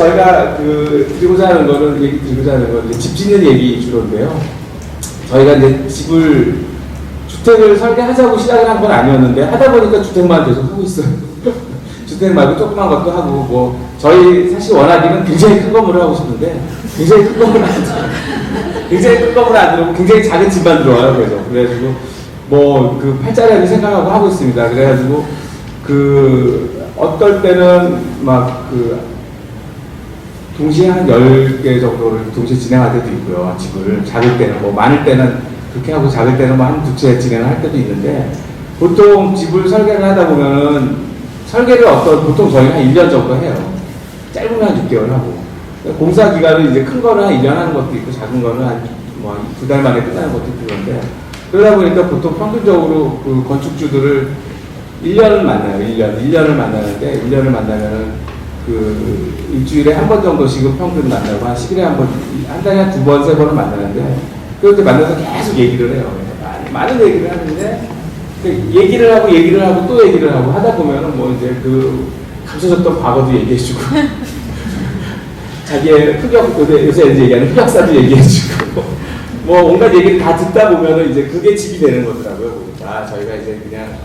저희가 드리고자 하는 거는, 얘기 드리고자 하는 건 집 짓는 얘기 주로인데요. 저희가 이제 주택을 설계하자고 시작을 한 건 아니었는데, 하다 보니까 주택만 계속 하고 있어요. 주택 말고 조그만 것도 하고, 저희 사실 원하기는 굉장히 큰 건물을 하고 싶은데, 굉장히 큰 건물을 안 들어오고, 굉장히 작은 집만 들어와요, 그래가지고, 팔자리를 생각하고 하고 있습니다. 그래가지고, 어떨 때는 동시에 한 10개 정도를 동시에 진행할 때도 있고요, 집을. 작을 때는, 많을 때는 그렇게 하고, 작을 때는 한 두 채 진행을 할 때도 있는데, 보통 집을 설계를 하다 보면은, 설계를 보통 저희가 한 1년 정도 해요. 짧으면 한 6개월 하고. 공사 기간은 이제 큰 거는 한 1년 하는 것도 있고, 작은 거는 한 2달 만에 끝나는 것도 있고 그런데, 그러다 보니까 보통 평균적으로 건축주들을 1년을 만나요. 1년을 만나는데, 1년을 만나면은 일주일에 한 번 정도씩은 평균 만나고, 한 10일에 한 번, 한 달에 한 2번, 3번을 만나는데, 그럴 때 만나서 계속 얘기를 해요. 많은 얘기를 하는데, 얘기를 하고 또 얘기를 하고 하다 보면은 이제 감춰졌던 과거도 얘기해주고, 자기의 요새 이제 얘기하는 흑역사도 얘기해주고, 온갖 얘기를 다 듣다 보면은 이제 그게 집이 되는 거더라고요. 보니까 저희가 이제 그냥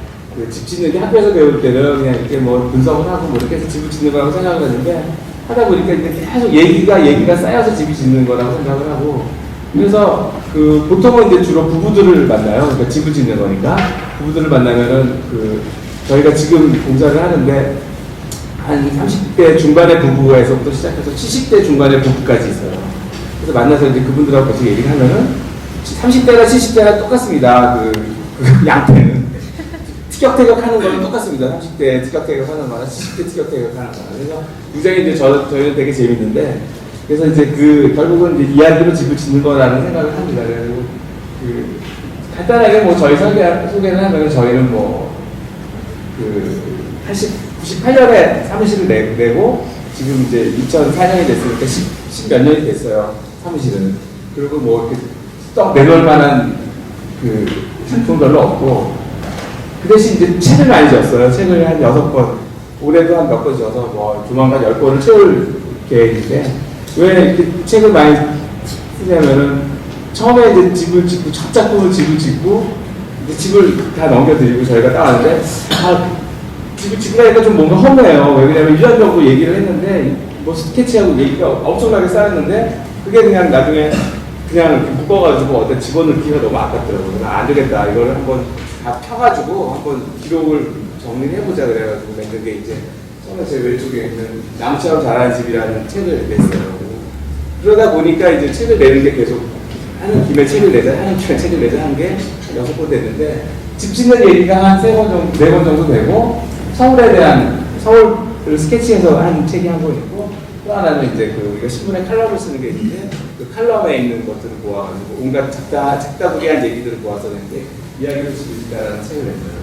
집 짓는 게 학교에서 배울 때는 그냥 이렇게 분석을 하고 이렇게 해서 집을 짓는 거라고 생각을 했는데, 하다 보니까 이제 계속 얘기가 쌓여서 집이 짓는 거라고 생각을 하고, 그래서 보통은 이제 주로 부부들을 만나요. 그러니까 집을 짓는 거니까. 부부들을 만나면은 저희가 지금 공사를 하는데, 한 30대 중반의 부부에서부터 시작해서 70대 중반의 부부까지 있어요. 그래서 만나서 이제 그분들하고 계속 얘기를 하면은, 30대나 70대나 똑같습니다. 양태는. 티격태격 하는 거는 똑같습니다. 30대 티격태격 하는 거나 70대 티격태격 하는 거나. 그래서 굉장히 이제 저희는 되게 재밌는데, 그래서 이제 결국은 이제 이야기로 집을 짓는 거라는 생각을 합니다. 그래서 간단하게 저희 소개를 하면, 저희는 98년에 사무실을 내고, 지금 이제 2004년이 됐으니까 10몇 년이 됐어요. 사무실은. 그리고 이렇게 썩 내놓을 만한 상품 별로 없고, 그 대신 이제 책을 많이 지었어요. 책을 한 6권, 올해도 한 몇 권 지어서 조만간 10권을 채울 계획인데, 왜 이렇게 책을 많이 쓰냐면은, 처음에 이제 집을 짓고, 첫 작품을 집을 짓고, 이제 집을 다 넘겨드리고 저희가 따왔는데, 집을 짓고 나니까 좀 뭔가 허무해요. 왜냐면 1년 정도 얘기를 했는데, 스케치하고 얘기가 엄청나게 쌓였는데, 그게 그냥 나중에 그냥 묶어가지고 어떤 집어넣기가 너무 아깝더라고요. 안 되겠다. 이거를 한번 다 펴가지고 한번 기록을 정리를 해보자 그래가지고 낸 게 이제 처음에 제 왼쪽에 있는 나무처럼 자라는 집이라는 책을 냈어요. 그러다 보니까 이제 책을 내는 게 계속 하는 김에 책을 내자 한 게 6권 됐는데, 집 짓는 얘기가 한 4권 정도 되고, 서울을 스케치해서 한 책이 한 권 있고, 또 하나는 이제 우리가 신문에 칼럼을 쓰는 게 있는데, 그 칼럼에 있는 것들을 모아가지고 온갖 작다구리한 얘기들을 모아서 낸게 이야기를 집을 짓다라는 책을 냈어요.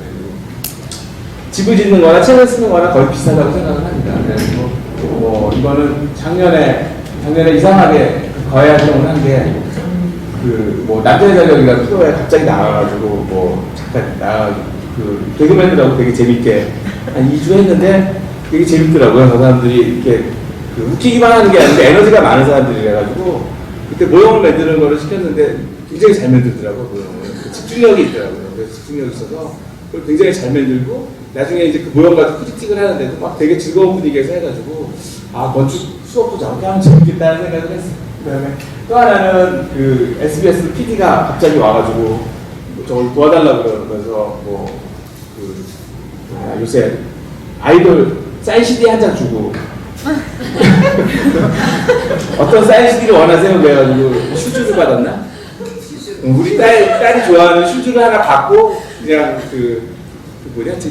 집을 짓는 거나 책을 쓰는 거나 거의 비슷하다고 생각을 합니다. 그래서 이거는 작년에 이상하게 거해 활동을 한 게, 남자의 자격이라는 프로에 갑자기 나와가지고, 잠깐 나와가지고, 개그맨들하고 되게 재밌게 한 2주 했는데, 되게 재밌더라고요. 그 사람들이 이렇게, 웃기기만 하는 게 아니고 에너지가 많은 사람들이라가지고, 그때 모형을 만드는 거를 시켰는데, 굉장히 잘 만들더라고요. 집중력이 있더라고요. 그래서 집중력이 있어서, 그걸 굉장히 잘 만들고, 나중에 이제 그 모형 가지고 크리틱을 하는데도 막 되게 즐거운 분위기에서 해가지고, 건축 수업도 저렇게 하면 재밌겠다는 생각을 했어요. 그 다음에 또 하나는 SBS PD가 갑자기 와가지고 저걸 도와달라고 그러면서 요새 아이돌 사인 CD 한 장 주고 어떤 사인 CD를 원하세요? 그래가지고 슈즈를 받았나? 우리 딸이 좋아하는 슈즈를 하나 받고 그냥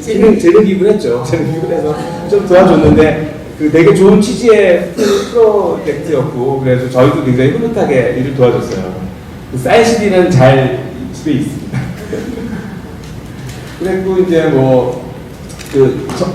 재능 기부를 했죠. 재능 기부를 해서 좀 도와줬는데 되게 좋은 취지의 프로젝트였고, 그래서 저희도 굉장히 흐뭇하게 일을 도와줬어요. 사인 CD는 잘 집에 있습니다. 그리고 이제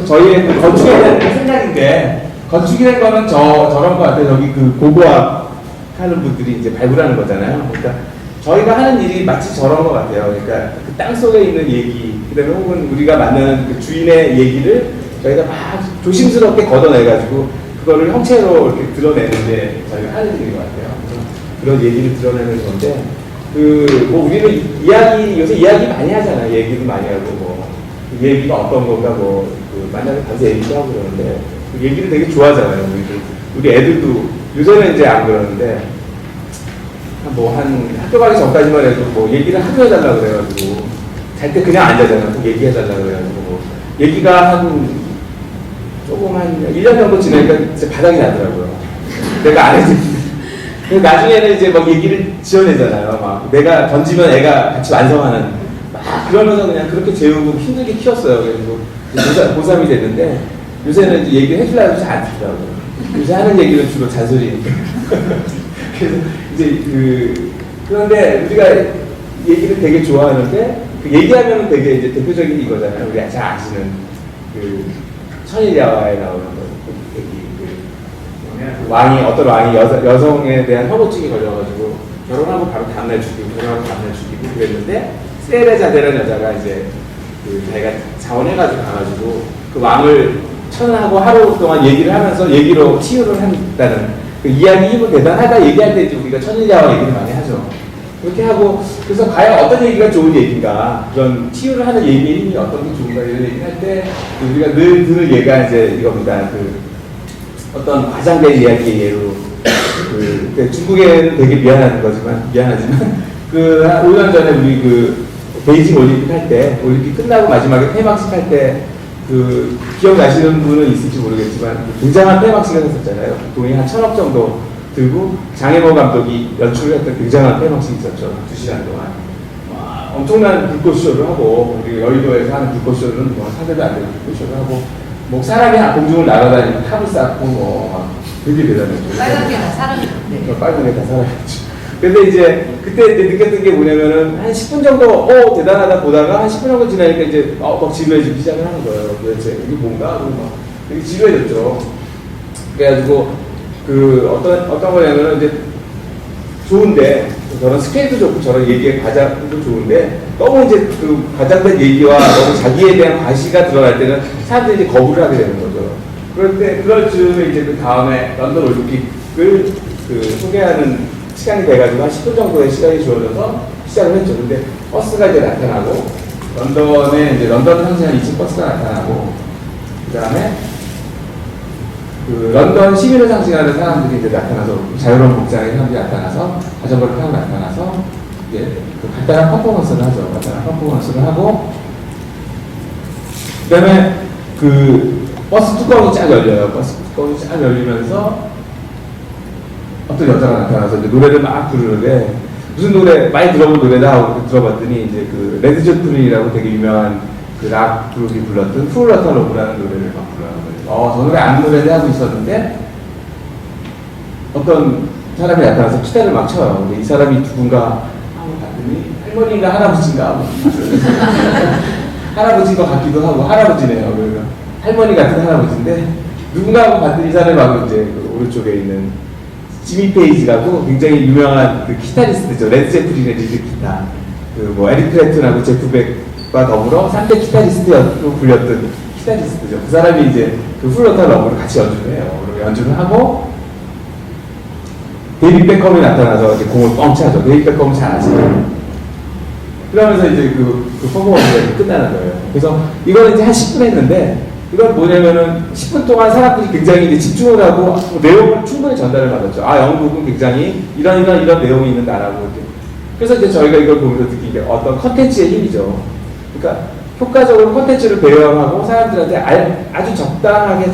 저희의 건축에 대한 생각인데, 건축이라는 거는 저런 거 같아요. 저기 고고학 하는 분들이 이제 발굴하는 거잖아요. 그러니까 저희가 하는 일이 마치 저런 거 같아요. 그러니까 그 땅 속에 있는 얘기, 그 다음에 혹은 우리가 만나는 그 주인의 얘기를 저희가 막 조심스럽게 걷어내가지고 그거를 형체로 이렇게 드러내는 게 저희가 하는 일인 것 같아요. 그래서 그런 얘기를 드러내는 건데, 뭐 우리는 요새 이야기 많이 하잖아요. 얘기도 많이 하고, 뭐, 그 얘기가 어떤 건가, 뭐, 만약에 단서 얘기도 하고 그러는데, 그 얘기를 되게 좋아하잖아요. 우리 애들도, 요새는 이제 안 그러는데, 한 학교 가기 전까지만 해도 뭐 얘기를 하도 해달라고 그래가지고, 잘 때 그냥 앉아잖아요. 꼭 얘기해달라고 그래가지고, 뭐, 얘기가 조금 한 1년 정도 지나니까 진짜 바닥이 나더라고요. 내가 안 해주는데. 나중에는 이제 막 얘기를 지어내잖아요. 막 내가 던지면 애가 같이 완성하는. 막 그러면서 그냥 그렇게 재우고 힘들게 키웠어요. 그래서 고3이 됐는데 요새는 이제 얘기를 해주려고 잘 안 듣더라고요. 요새 하는 얘기는 주로 잔소리니까. 그래서 이제 그런데 우리가 얘기를 되게 좋아하는데 그 얘기하면 되게 이제 대표적인 이거잖아요. 우리 잘 아시는 천일야화에 나오는 거. 어떤 왕이 여성에 대한 혐오증이 걸려가지고 결혼하고 바로 다음날 죽이고 결혼하고 다음날 죽이고 그랬는데 세레자데라는 여자가 이제 자기가 자원해가지고 가가지고 그 왕을 천하고 하루 동안 얘기를 하면서 얘기로 치유를 한다는 그 이야기 힘은 대단하다 얘기할 때 이제 우리가 천일야화 얘기를 많이 하죠. 그렇게 하고 그래서 과연 어떤 얘기가 좋은 얘기인가 그런 치유를 하는 얘기의 힘이 어떤 게 좋은가 이런 얘기를 할 때 우리가 늘 들을 얘기가 이제 이겁니다. 어떤 과장된 이야기의 예로 중국에는 되게 미안하지만 한 5년 전에 우리 베이징 올림픽 할 때 올림픽 끝나고 마지막에 폐막식 할 때 기억나시는 분은 있을지 모르겠지만 굉장한 폐막식을 했었잖아요. 돈이 한 1,000억 정도 들고 장혜모 감독이 연출을 했던 굉장한 폐막식이 있었죠. 2시간 동안 엄청난 불꽃쇼를 하고 우리 여의도에서 하는 불꽃쇼는 뭐 상대도 안 되는 불꽃쇼를 하고 뭐 사람이 공중을 날아다니고 탑을 쌓고 뭐 되게 대단했죠. 빨간 게 다 사람이던데. 빨간 게 다 사람이죠. 근데 이제 그때 이제 느꼈던 게 뭐냐면은 한 10분 정도 대단하다 보다가 한 10분 정도 지나니까 이제 막 지루해지기 시작을 하는 거예요. 도대체 이게 뭔가 하고 막 되게 지루해졌죠. 그래가지고 어떤 거냐면은 이제 좋은데 저런 스케일도 좋고 저런 얘기의 과장도 좋은데 너무 이제 과장된 얘기와 너무 자기에 대한 과시가 들어갈 때는 사람들이 이제 거부를 하게 되는 거죠. 그럴 즈음에 이제 그 다음에 런던 올림픽을 소개하는 시간이 돼가지고 한 10분 정도의 시간이 주어져서 시작을 했죠. 근데 버스가 이제 나타나고 런던에 이제 런던 상징하는 2층 버스가 나타나고 그 다음에 런던 시민을 상징하는 사람들이 이제 나타나서 자유로운 복장의 사람들이 나타나서 자전거를 타고 나타나서 이제 간단한 퍼포먼스를 하죠. 간단한 퍼포먼스를 하고 그 다음에 버스 뚜껑이 쫙 열려요. 버스 뚜껑이 쫙 열리면서 어떤 여자가 나타나서 이제 노래를 막 부르는데 무슨 노래 많이 들어본 노래다 하고 들어봤더니 이제 레드 제플린이라고 되게 유명한 락 그룹이 불렀던 풀러터 러브라는 노래를 막 불러요. 저 노래 아는 노래를 하고 있었는데 어떤 사람이 나타나서 기타를 막 쳐요. 근데 이 사람이 누군가 하고 봤더니 할머니인가 할아버지인가 할아버지인 것 같기도 하고 할아버지네요. 그러면 할머니 같은 할아버지인데 누군가 하고 봤더니 이 사람이 막 이제 오른쪽에 있는 지미 페이지라고 굉장히 유명한 기타리스트죠. 레드 제플린의 리드 기타. 뭐 에릭 클랩튼하고 제프 백과 더불어 3대 기타리스트로 불렸던 기타리스트죠. 그 사람이 이제 플러터 러브를 같이 연주를 해요. 연주를 하고 데이빗 베컴이 나타나서 이제 공을 뻥 차죠. 데이빗 베컴은 잘 아시죠. 그러면서 이제 퍼포먼스가 끝나는 거예요. 그래서 이거는 이제 한 10분 했는데 이건 뭐냐면은 10분 동안 사람들이 굉장히 이제 집중을 하고 내용을 충분히 전달을 받았죠. 영국은 굉장히 이런 내용이 있는 나라고. 그래서 이제 저희가 이걸 보면서 느낀 게 어떤 컨텐츠의 힘이죠. 그러니까 효과적으로 컨텐츠를 배열하고 사람들한테 아주 적당하게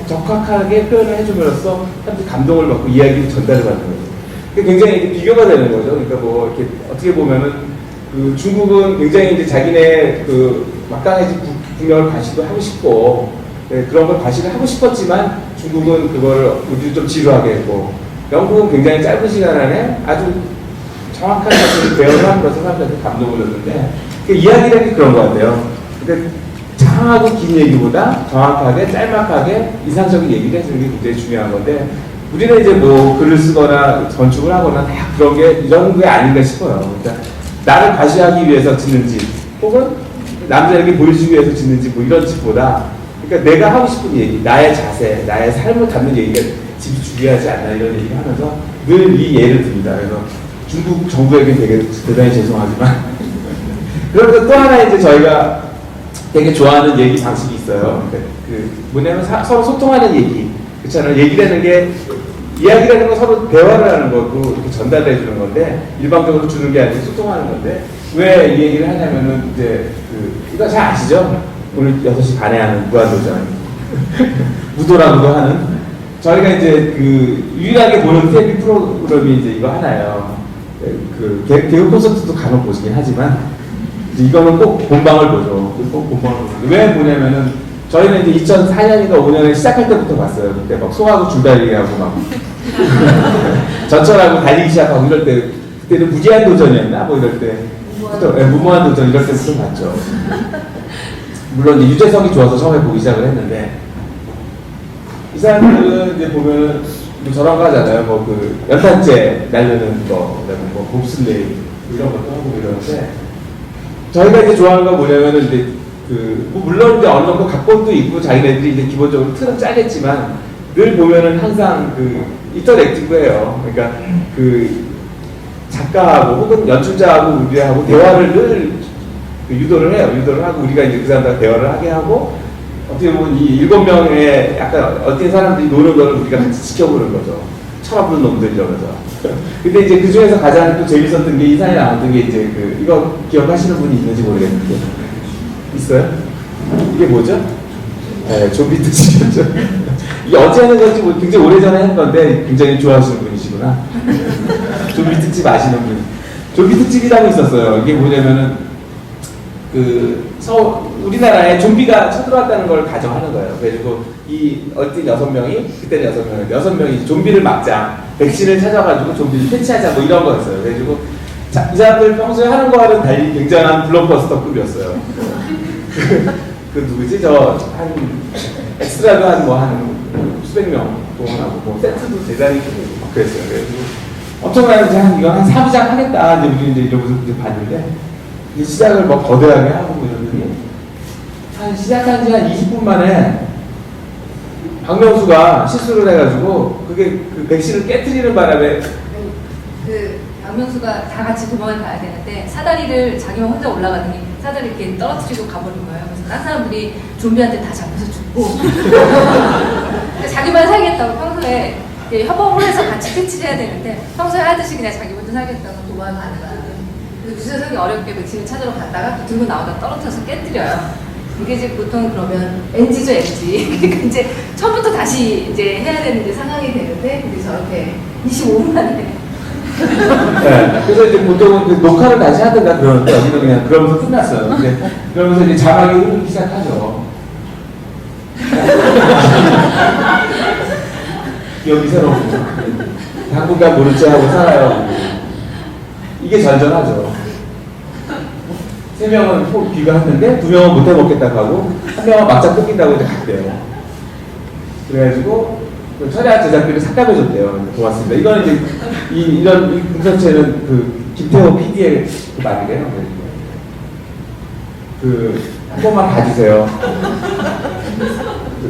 적확하게 표현을 해줌으로써 사람들이 감동을 받고 이야기를 전달을 받는 거죠. 그게 굉장히 비교가 되는 거죠. 그러니까 뭐 이렇게 어떻게 보면은 중국은 굉장히 이제 자기네 막강해진 국력을 과시도 하고 싶고 그런 걸 과시를 하고 싶었지만 중국은 그거를 우리도 좀 지루하게 했고 영국은 굉장히 짧은 시간 안에 아주 정확한 것을 배열을 함으로써 사람들한테 감동을 줬는데 이야기라는 게 그런 것 같아요. 근데 장하고 긴 얘기보다 정확하게 짤막하게 이상적인 얘기를 해주는 게 굉장히 중요한 건데 우리는 이제 뭐 글을 쓰거나 건축을 하거나 다 그런 게 이런 게 아닌가 싶어요. 그러니까 나를 과시하기 위해서 짓는지 혹은 남들에게 보여주기 위해서 짓는지 뭐 이런 짓보다 그러니까 내가 하고 싶은 얘기, 나의 자세, 나의 삶을 담는 얘기가 집이 중요하지 않나 이런 얘기를 하면서 늘 이 예를 듭니다. 그래서 중국 정부에게 되게 대단히 죄송하지만 그래서 또 하나 이제 저희가 되게 좋아하는 얘기 방식이 있어요. 그 뭐냐면 서로 소통하는 얘기. 그렇잖아요. 얘기라는 게 이야기라는 건 서로 대화를 하는 거고 이렇게 전달해 주는 건데 일방적으로 주는 게 아니고 소통하는 건데 왜 이 얘기를 하냐면은 이제 이거 잘 아시죠? 오늘 6시 반에 하는 무한도전 무도라고도 하는 저희가 이제 유일하게 보는 TV 프로그램이 이제 이거 하나예요. 개그 콘서트도 간혹 보시긴 하지만 이거는 꼭 본방을 보죠. 꼭 본방을 보죠. 왜 보냐면은 저희는 이제 2004년인가 5년에 시작할 때부터 봤어요. 그때 막 송하고 줄다리기하고 막 전철하고 달리기 시작하고 이럴 때 그때는 무제한 도전이었나 뭐 이럴 때 무모한 도전 이럴 때부터 봤죠. 물론 이제 유재석이 좋아서 처음에 보기 시작을 했는데 이 사람들은 이제 보면은 뭐 저런 거 하잖아요. 뭐 연탄재 날리는 거, 그다음에 뭐 봅슬레이 이런 것도 하고 이러는데 저희가 이제 좋아하는 건 뭐냐면은 이제 뭐 물론 이제 어느 정도 각본도 있고 자기네들이 이제 기본적으로 틀은 짜겠지만 늘 보면은 항상 인터랙티브해요. 그러니까 작가하고 혹은 연출자하고 우리하고 대화를 늘 유도를 해요. 유도를 하고 우리가 이제 그 사람들과 대화를 하게 하고 어떻게 보면 이 7명의 약간 어떤 사람들이 노는 걸 우리가 같이 지켜보는 거죠. 철없는 놈들 이러면서. 근데 이제 그 중에서 가장 또 재밌었던 게 인상이 남았던 게 이제 이거 기억하시는 분이 있는지 모르겠는데 있어요? 이게 뭐죠? 네, 좀비 특집이었죠. 이게 어제 하는 건지 뭐 굉장히 오래전에 한 건데 굉장히 좋아하시는 분이시구나. 좀비 특집 아시는 분. 좀비 특집이라고 있었어요. 이게 뭐냐면은 우리나라에 좀비가 쳐들어왔다는 걸 가정하는 거예요. 그래가지고 어떤 6명이 그때는 6명이 좀비를 막자 백신을 찾아가지고 좀비를 퇴치하자 뭐 이런 거였어요. 그래가지고 이 사람들 평소에 하는 거와는 달리 굉장한 블록버스터급이었어요. 누구지? 한 엑스트라도 한 수백 명 동원하고 뭐 세트도 대단히 막 그랬어요. 그래가지고 엄청난 이거 한 3부작 하겠다 이제 우리 이제 이러면서 이제 봤는데 시작을 뭐 거대하게 하고 이러더니 시작한 지 한 20분 만에 박명수가 실수를 해가지고 그게 백신을 깨트리는 바람에 박명수가 다 같이 도망을 가야 되는데 사다리를 자기만 혼자 올라가더니 사다리 이렇게 떨어뜨리고 가버린 거예요. 그래서 딴 사람들이 좀비한테 다 잡혀서 죽고 자기만 살겠다고 평소에 협업을 해서 같이 퇴치를 해야 되는데 평소에 하듯이 그냥 자기 먼저 살겠다고 도망을 가는 거예요. 그래서 유재석이 어렵게 백신을 찾으러 갔다가 또 들고 나오다 떨어뜨려서 깨뜨려요. 이게 이제 보통 그러면 NG죠, NG. 그러니까 이제 처음부터 다시 이제 해야 되는 이제 상황이 되는데 근데 저렇게 25분 만에 네, 그래서 이제 보통은 녹화를 다시 하든가 그러는데 여기는 그냥 그러면서 끝났어요. 근데 그러면서 이제 자막이 흐르기 시작하죠. 여기 새로운 당분간 모른 체 하고 살아요. 이게 전전하죠. 3명은 꼭 귀가했는데 2명은 못 해먹겠다고 하고 1명은 막자 끊긴다고 이제 갔대요. 그래가지고 철야 제작비를 삭감해줬대요. 고맙습니다. 이거는 이제 이런 공사체는 김태호 PD의 말이래요. 한 번만 봐주세요.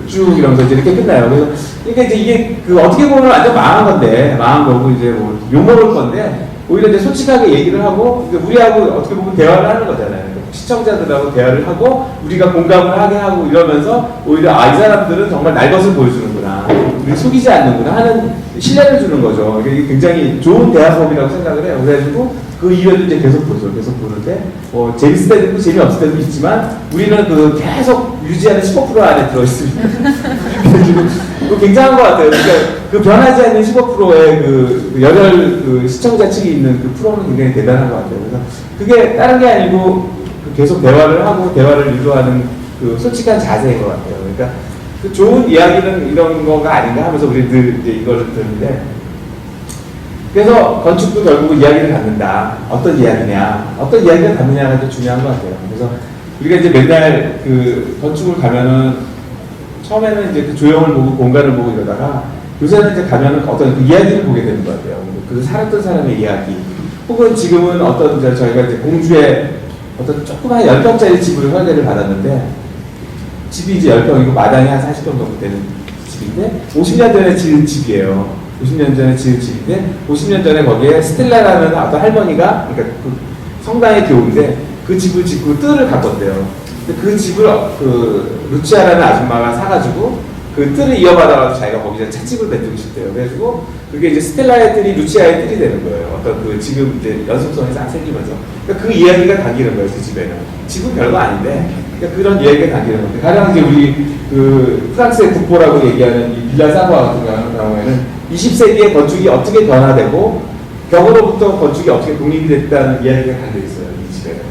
쭉 이러면서 이제 이렇게 끝나요. 그래서 그러니까 이제 이게 어떻게 보면 완전 망한 건데 망한 거고 이제 뭐 욕먹을 건데 오히려 이제 솔직하게 얘기를 하고 우리하고 어떻게 보면 대화를 하는 거잖아요. 시청자들하고 대화를 하고 우리가 공감을 하게 하고 이러면서 오히려 이 사람들은 정말 날 것을 보여주는구나, 우리 속이지 않는구나 하는 신뢰를 주는 거죠. 이게 굉장히 좋은 대화법이라고 생각을 해요. 그래가지고 그 이후에도 이제 계속 보죠. 계속 보는데 재밌을 때도 있고 재미없을 때도 있지만 우리는 계속 유지하는 15% 안에 들어있습니다. 그래가지고 굉장한 것 같아요. 그러니까 변하지 않는 15%의 열혈 시청자 측이 있는 프로는 굉장히 대단한 것 같아요. 그래서 그게 다른 게 아니고 계속 대화를 하고 대화를 유도하는 솔직한 자세인 것 같아요. 그러니까 좋은 이야기는 이런 거가 아닌가 하면서 우리 늘 이제 이거를 듣는데, 그래서 건축도 결국 이야기를 갖는다. 어떤 이야기냐, 어떤 이야기를 갖느냐가 좀 중요한 것 같아요. 그래서 우리가 이제 맨날 건축을 가면은 처음에는 이제 조형을 보고 공간을 보고 이러다가 요새는 이제 가면은 어떤 이야기를 보게 되는 것 같아요. 살았던 사람의 이야기, 혹은 지금은 어떤 저희가 이제 공주의 어떤 조그만 10평짜리 집을 설계를 받았는데 집이 이제 10평이고 마당이 한 40평 정도 되는 집인데 50년 전에 지은 집이에요. 50년 전에 지은 집인데 50년 전에 거기에 스텔라라는 어떤 할머니가 그러니까 그 성당의 교우인데 그 집을 짓고 뜰을 가꿨대요. 근데 그 집을 그 루치아라는 아줌마가 사가지고 그 뜰을 이어받아가지고 자기가 거기서 찻집을 만들고 싶대요. 그래가지고 그게 이제 스텔라의 뜰이 루치아의 뜰이 되는 거예요. 어떤 그 지금 이제 연속성이 싹 생기면서. 그러니까 그 이야기가 담기는 거예요. 그 집에는. 집은 별거 아닌데 그러니까 그런 이야기가 담기는 건데 가령 이제 우리 그 프랑스의 국보라고 얘기하는 이 빌라 사부아 같은 경우에는 20세기의 건축이 어떻게 변화되고 벽으로부터 건축이 어떻게 독립이 됐다는 이야기가 담겨 있어요. 이 집에는.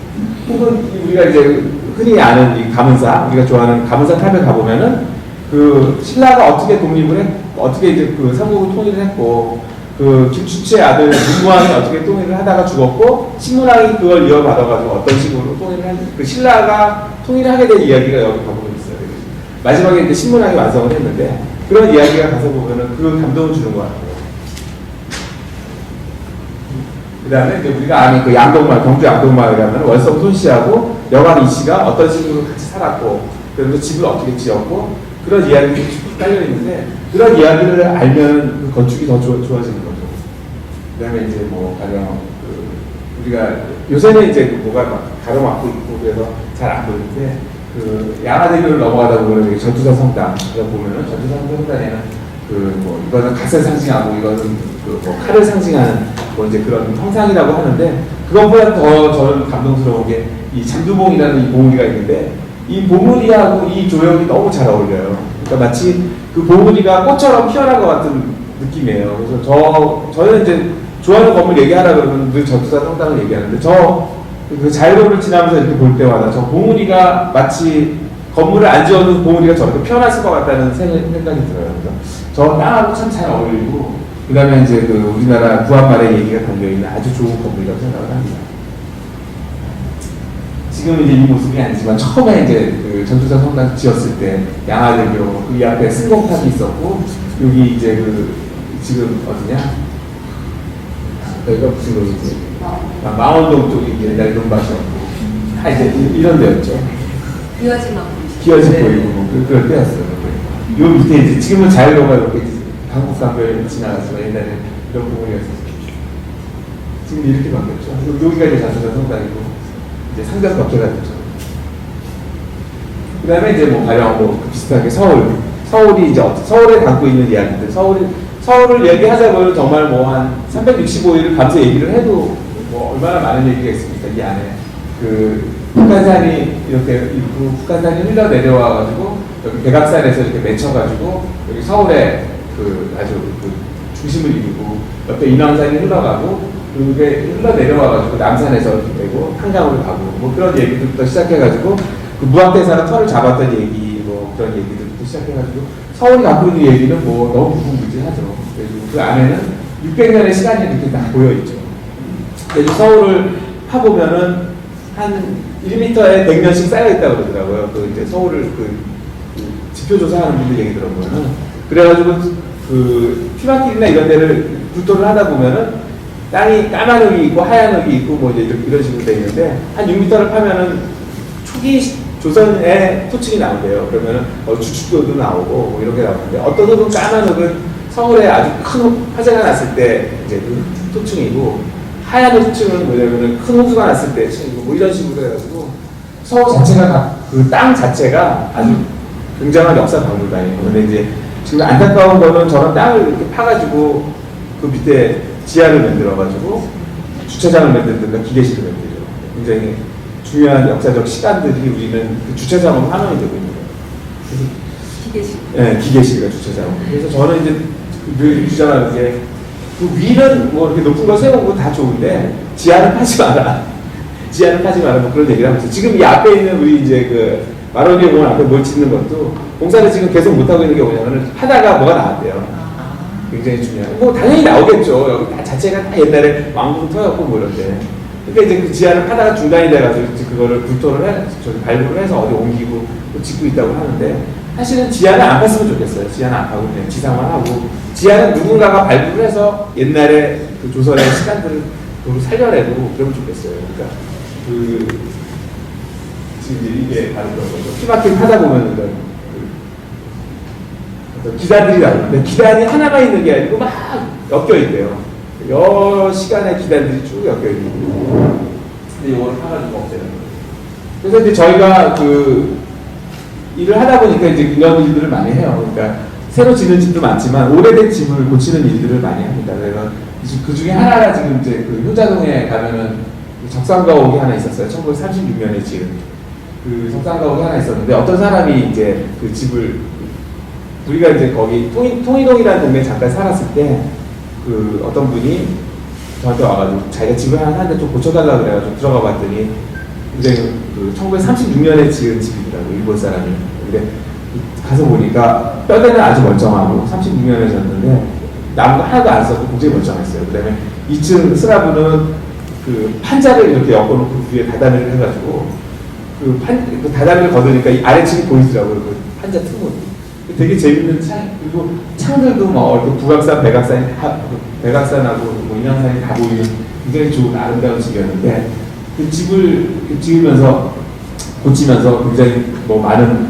혹은 우리가 이제 흔히 아는 이 가문사, 우리가 좋아하는 가문사 탑에 가보면은 그 신라가 어떻게 독립을 했, 어떻게 이제 그 삼국을 통일을 했고, 그 김추치의 아들 문무왕이 어떻게 통일을 하다가 죽었고, 신문왕이 그걸 이어받아가지고 어떤 식으로 통일을 했는지, 그 신라가 통일을 하게 된 이야기가 여기 가보면 있어요. 마지막에 이제 신문왕이 완성을 했는데, 그런 이야기가 가서 보면은 그 감동을 주는 것 같아요. 그 다음에 이제 우리가 아는 그 양동마을, 경주 양동마을에 가면 월성 손씨하고 여관 이씨가 어떤 식으로 같이 살았고, 그래서 집을 어떻게 지었고, 그런 이야기들이 쭉 깔려있는데, 그런 이야기를 알면 그 건축이 더 좋아지는 거죠. 그 다음에 이제 뭐, 가령, 우리가 요새는 이제 뭐가 막 가로막고 있고, 그래서 잘 안 보이는데, 그 양화대교를 넘어가다 보면 전투사 성당, 보면은 전투사 성당에는 그 뭐, 이거는 갓을 상징하고, 이거는 그 뭐 칼을 상징하는 뭐 이제 그런 형상이라고 하는데, 그것보다 더 저는 감동스러운 게 이 잠두봉이라는 이 봉우리가 있는데, 이 봉우리하고 이 조형이 너무 잘 어울려요. 그러니까 마치 그 봉우리가 꽃처럼 피어난 것 같은 느낌이에요. 그래서 저는 이제 좋아하는 건물 얘기하라 그러면 늘 전투사 성당을 얘기하는데, 그 자유로를 지나면서 이렇게 볼 때마다 저 봉우리가 마치 건물을 안 지어도 봉우리가 저렇게 피어났을 것 같다는 생각이 들어요. 그래서 저 땅하고 참 잘 어울리고, 그 다음에 이제 그 우리나라 구한말의 얘기가 담겨있는 아주 좋은 건물이라고 생각을 합니다. 지금 이제 이 모습이 아니지만 처음에 이제 그 전투사 성당 지었을 때 양화대교 그 앞에 승공탑이 있었고, 여기 이제 그 지금 어디냐? 여기가 무슨 곳이지? 망원동 쪽이 옛날에 논밭이었고, 다 이제 이런 데였죠. 기어집 보이고 뭐 그럴 때였어요. 요 밑에 이제 지금은 자유로가 이렇게 한국강변을 지나가서 옛날에 이런 부분이었어요. 지금 이렇게 바뀌었죠. 여기가 이제 전투사 성당이고. 이제 상장 벽체가 됐죠. 그 다음에 이제 뭐 가령 뭐 비슷하게 서울이 이제 서울에 담고 있는 이야기들, 서울을 얘기하자면 정말 뭐 한 365일을 밤새 얘기를 해도 뭐 얼마나 많은 얘기가 있습니까? 이 안에 그 북한산이 이렇게 있고, 북한산이 흘러 내려와가지고 여기 백악산에서 이렇게 맺혀가지고 여기 서울에 그 아주 그 중심을 이루고, 옆에 인왕산이 흘러가고, 그게 흘러 내려와가지고 남산에서 되고 한강으로 가고 뭐 그런 얘기들부터 시작해가지고 그 무학대사가 털을 잡았던 얘기 뭐 그런 얘기들부터 시작해가지고 서울이 갖고 있는 얘기는 뭐 너무 무궁무진하죠. 그래서 그 안에는 600년의 시간이 이렇게 딱 보여있죠. 그래서 서울을 파보면은 한 1m에 100년씩 쌓여있다고 그러더라고요. 그 이제 서울을 그 지표조사하는 분들 얘기 들어보면은, 그래가지고 그 피막길이나 이런 데를 굴도를 하다 보면은 땅이 까만 흙이 있고 하얀 흙이 있고 뭐 이제 이런 식으로 되어 있는데, 한 6m를 파면은 초기 조선의 토층이 나온대요. 그러면은 주축도도 나오고 뭐 이런 게 나오는데, 어떤 흙은 까만 흙은 서울에 아주 큰 화재가 났을 때 이제 그 토층이고, 하얀 토층은 뭐냐면은 큰 홍수가 났을 때 층이고 뭐 이런 식으로 해가지고 서울 자체가 그 땅 자체가 아주 굉장한 역사 박물관이에요. 근데 이제 지금 안타까운 거는 저런 땅을 이렇게 파가지고 그 밑에 지하를 만들어가지고 주차장을 만든다든가 기계실을 만들죠. 굉장히 중요한 역사적 시간들이 우리는 그 주차장으로 환원이 되고 있는 거예요. 기계실. 네, 기계실과 주차장. 그래서 저는 이제 늘 주장하는 게, 그 위는 뭐 이렇게 높은 거 세우고 다 좋은데 지하는 파지 마라. 지하는 파지 마라. 뭐 그런 얘기를 하면서 지금 이 앞에 있는 우리 이제 그 마로니에 공원 앞에 뭘 짓는 것도 공사를 지금 계속 못하고 있는 게 뭐냐면 하다가 뭐가 나왔대요. 굉장히 중요해요. 뭐 당연히 나오겠죠. 여기 다 자체가 다 옛날에 왕궁 터였고 뭐 이런데. 그러니까 이제 그 지하를 파다가 중단이 돼가지고 이제 그거를 굴토를 발굴을 해서 어디 옮기고 짓고 있다고 하는데, 사실은 지하는 안 팠으면 좋겠어요. 지하는 안 파고 그냥 지상만 하고, 지하는 누군가가 발굴을 해서 옛날에 그 조선의 시간들을 살려내고 그러면 좋겠어요. 그러니까 그 지금 이게 다른 거죠. 피마켓 하다 보면 기단들이 나오는데 기단이 하나만 있는 게 아니고 막 엮여 있대요. 여러 시간의 기단들이 쭉 엮여 있고. 근데 이걸 사가지고 없애는 거예요. 그래서 이제 저희가 그 일을 하다 보니까 이제 이런 일들을 많이 해요. 그러니까 새로 짓는 집도 많지만 오래된 집을 고치는 일들을 많이 합니다. 그래서 그 중에 하나가 지금 이제 그 효자동에 가면은 적산가옥이 하나 있었어요. 1936년에 지은 그 적산가옥이 하나 있었는데 어떤 사람이 이제 그 집을 우리가 이제 거기 통이동이라는 동네에 잠깐 살았을 때 그 어떤 분이 저한테 와가지고 자기가 집을 하나 사는데 좀 고쳐달라고 그래가지고 들어가 봤더니 이제 그 1936년에 지은 집이더라고 일본 사람이. 근데 가서 보니까 뼈대는 아주 멀쩡하고 36년에 졌는데 나무가 하나도 안 써도 굉장히 멀쩡했어요. 그다음에 2층 슬라브는 그 판자를 이렇게 엮어놓고 그 위에 다다미를 해가지고 그 다다미를 걷으니까 이 아래층이 보이더라고요. 그 판자 틈으로. 되게 재밌는 창, 그리고 창들도 뭐 이렇게 북악산, 백악산이 다, 백악산하고 뭐 인왕산이 다 보이는 굉장히 좋은 아름다운 집이었는데 그 집을 지으면서 고치면서 굉장히 뭐 많은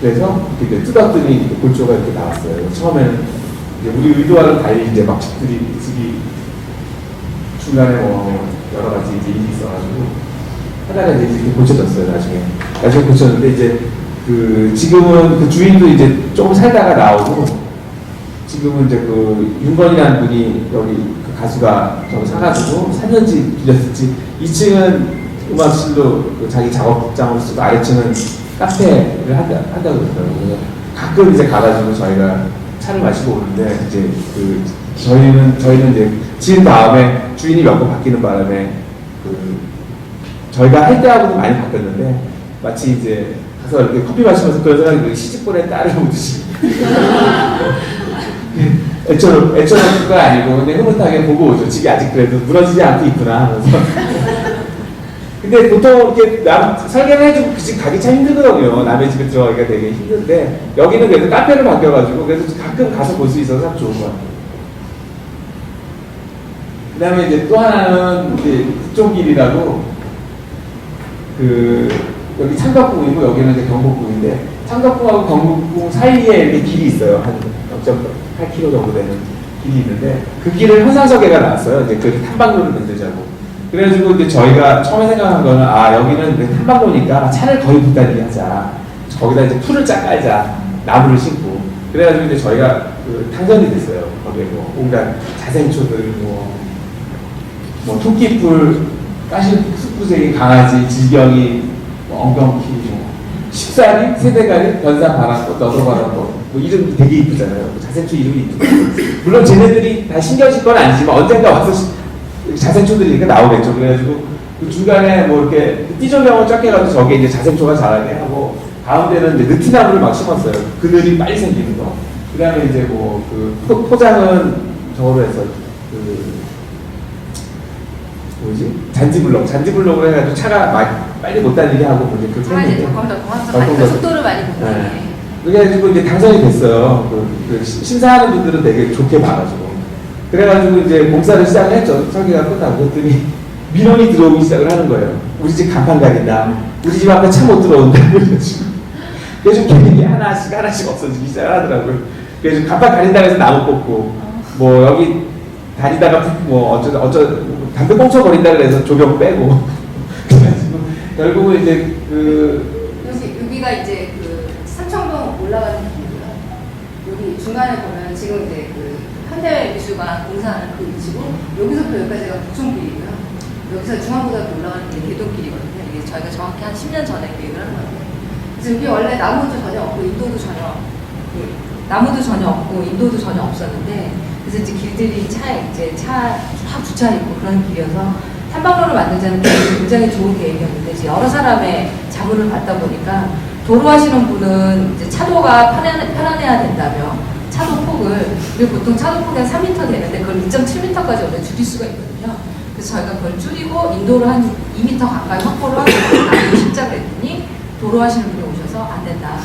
그래서 이렇게 뜯었더니 골조가 이렇게 나왔어요. 처음에는 이제 우리 의도와는 달리 이제 막 집이 중간에 뭐 여러 가지 이제 일이 있어가지고 하다가 이제 이렇게 고쳐졌어요. 나중에 고쳤는데 이제 그 지금은 그 주인도 이제 조금 살다가 나오고 지금은 이제 그 윤건이라는 분이 여기 그 가수가 저거 사가지고 샀는지 빌렸을지 2층은 음악실로 그 자기 작업장으로 쓰고 아래층은 카페를 한다고 그러더라고요. 가끔 이제 가가지고 저희가 차를 마시고 오는데 이제 그 저희는 이제 지은 다음에 주인이 몇 번 바뀌는 바람에 그 저희가 할 때하고도 많이 바뀌었는데 마치 이제 가서 이렇게 커피 마시면서 그런 사람이 시집보낸 딸을 보듯이 애초는 건 아니고 그냥 흐뭇하게 보고 오죠. 집이 아직 그래도 무너지지 않고 있구나 하면서. 근데 보통 이렇게 설계를 해주고 그 집 가기 참 힘들더라고요. 남의 집에 들어가기가 되게 힘든데 여기는 그래도 카페를 바뀌어가지고 그래도 가끔 가서 볼 수 있어서 참 좋은 것 같아요. 그 다음에 이제 또 하나는 이제 북쪽길이라고 그 여기 창덕궁이고 여기는 이제 경복궁인데 창덕궁하고 경복궁 사이에 이렇게 길이 있어요. 한 0.8km 정도 되는 길이 있는데 그 길을 현상석회가 나왔어요. 이제 그 탐방로를 만들자고. 그래가지고 이제 저희가 처음에 생각한 거는 여기는 이제 탐방로니까 차를 거의 못 다니게 하자. 거기다 이제 풀을 쫙 깔자. 나무를 심고. 그래가지고 이제 저희가 그 당선이 됐어요. 거기에 뭐 온갖 자생초들 뭐 토끼풀 까실 숙부쟁이, 강아지, 질경이, 뭐 엉겅퀴, 뭐 십사리, 세대가리, 변산, 바람꽃, 너도바람꽃 뭐 이름 되게 이쁘잖아요. 자생초 이름이 이쁘고 물론 쟤네들이 다 신경 쓸 건 아니지만 언젠가 와서 자생초들이니까 나오겠죠. 그래가지고 그 중간에 뭐 이렇게 띠조명을 쫙 해가지고 저게 이제 자생초가 자라게 하고 가운데는 이제 느티나무를 막 심었어요. 그늘이 빨리 생기는 거. 그 다음에 이제 뭐 그 포장은 저거로 해서 그 잔디블럭으로 해가지고 차가 빨리 못 다니게 하고 이제 그렇게 했는데 덜컹덜컹 속도를 많이 보내요. 네. 그래가지고 이제 당선이 됐어요. 그 심사하는 분들은 되게 좋게 봐가지고 그래가지고 이제 공사를 시작을 했죠. 설계가 끝나고 그랬더니 민원이 들어오기 시작을 하는 거예요. 우리 집 간판 가린다. 우리 집 앞에 차 못 들어온다. 그래서 걔들이 하나씩 없어지기 시작을 하더라고요. 그래서 간판 가린다고 해서 나무 뽑고 뭐 여기 다니다가 뭐 담배 꽁쳐버린다 그래서 조경 빼고 그래가지고 결국은 이제 여기가 이제 그 삼청동 올라가는 길이고요. 여기 중간에 보면 지금 이제 그 현대미술관 공사하는 그 위치고 여기서부터 여기까지가 북촌길이고요. 여기서 중앙고등학교 올라가는 게 대동길이거든요. 이게 저희가 정확히 한 10년 전에 계획을 한 거예요. 그래서 여기 원래 나무도 전혀 없고 인도도 전혀 인도도 전혀 없었는데 그래서 이제 길들이 차 쫙 주차 있고 그런 길이어서 탐방로를 만들자는 계획이 굉장히 좋은 계획이었는데 이제 여러 사람의 자문을 받다 보니까 도로 하시는 분은 이제 차도가 편안해야 된다며 차도 폭을 그리고 보통 차도 폭이 한 3m 되는데 그걸 2.7m까지 원래 줄일 수가 있거든요. 그래서 저희가 그걸 줄이고 인도를 한 2m 가까이 확보를 하고 나중에 십자를 했더니 도로 하시는 분이 오셔서 안 된다.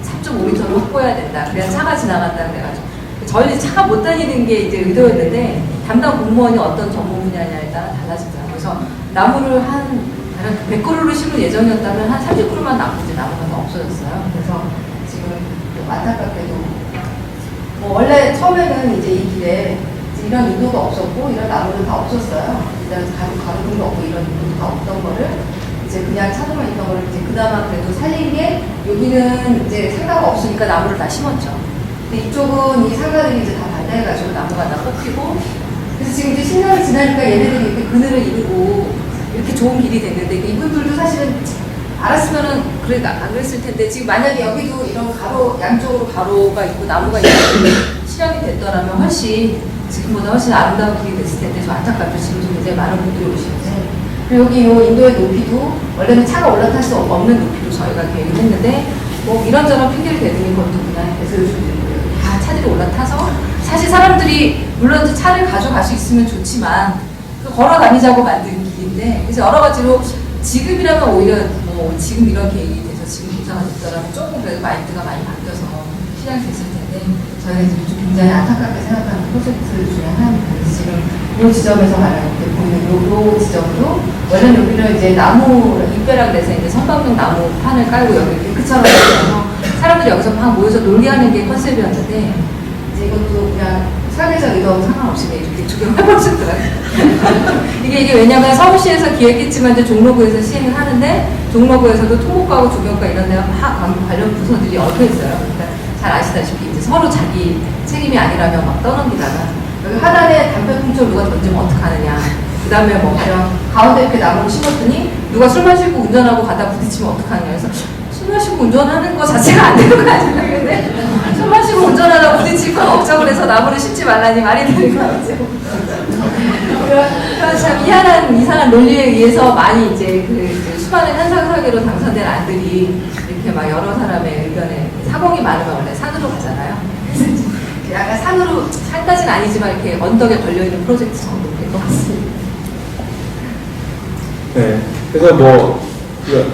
3.5m로 확보해야 된다. 그래야 차가 지나간다 그래가지고 저희는 차가 못 다니는 게 이제 의도였는데 담당 공무원이 어떤 전문 분야냐에 따라 달라지더라고요. 그래서 나무를 한 100그루를 심을 예정이었다면 한 30그루만 남고 이제 나무가 다 없어졌어요. 그래서 지금 좀 안타깝게도 원래 처음에는 이제 이 길에 이런 인도가 없었고 이런 나무는 다 없었어요. 일단 가로등도 없고 이런 인도도 다 없던 거를 이제 그냥 차도만 있던 거를 이제 그나마 그래도 살린 게 여기는 이제 상가가 없으니까 나무를 다 심었죠. 근데 이쪽은 이 상가들이 이제 다 반대해가지고 나무가 다 뽑히고 그래서 지금 이제 10년이 지나니까 얘네들이 이렇게 그늘을 이루고 이렇게 좋은 길이 됐는데 이분들도 사실은 알았으면은 안 그랬을 텐데 지금 만약에 여기도 이런 가로 양쪽으로 가로가 있고 나무가 있고 실현이 됐더라면 지금보다 훨씬 아름다운 길이 됐을 텐데 저 안타깝죠. 지금 좀 이제 많은 분들이 오시는데 그리고 여기 요 인도의 높이도 원래는 차가 올라탈 수 없는 높이로 저희가 계획을 했는데 이런저런 핑계를 대드는 것도 그냥 해서 요즘 다 차들이 올라타서 사실 사람들이 물론 차를 가져갈 수 있으면 좋지만 걸어 다니자고 만든 길인데 그래서 여러 가지로 지금이라면 오히려 지금 이런 계획이 돼서 지금 조사가 됐더라면 조금 그래도 마인드가 많이 바뀌어서 실현이 됐을 텐데 저희가 지금 좀 굉장히 안타깝게 생각하는 프로젝트 중에 하나입니다. 그래서 지금 이 지점에서 말하는 때 보이는 요 지점도 원래는 여기를 이제 나무 입배라 그래서 이제 선박용 나무 판을 깔고 여기 링크처럼 해서 사람들이 여기서 막 모여서 놀게 하는 게 컨셉이었는데 이제 이것도 그냥 사회적 의도하고 상관없이 이렇게 적용해보시더라고요. 이게 왜냐면 서울시에서 기획했지만 이제 종로구에서 시행을 하는데 종로구에서도 토목과하고 조경과 이런 데가 막 관련 부서들이 얽혀 있어요. 그러니까 잘 아시다시피 이제 서로 자기 책임이 아니라면 막 떠넘기다가 여기 하단에 담배꽁초 누가 던지면 어떡하느냐. 그 다음에 가령 가운데 이렇게 나무를 심었더니 누가 술 마시고 운전하고 가다 부딪히면 어떡하느냐. 그래서 술 마시고 운전하는 거 자체가 안 되는 거 아닌가. 근데 술 마시고 운전하다 부딪힐 건 억정을 해서 나무를 심지 말라니 말이 되는 거죠. 그런 참 이상한 논리에 의해서 많이 이제 수많은 현상설계로 당선된 안들이 이렇게 막 여러 사람의 의견에 사공이 많으면 원래 산으로 가잖아요. 약간 산까지는 아니지만 이렇게 언덕에 걸려있는 프로젝트 정도 될 것 같습니다. 네. 그래서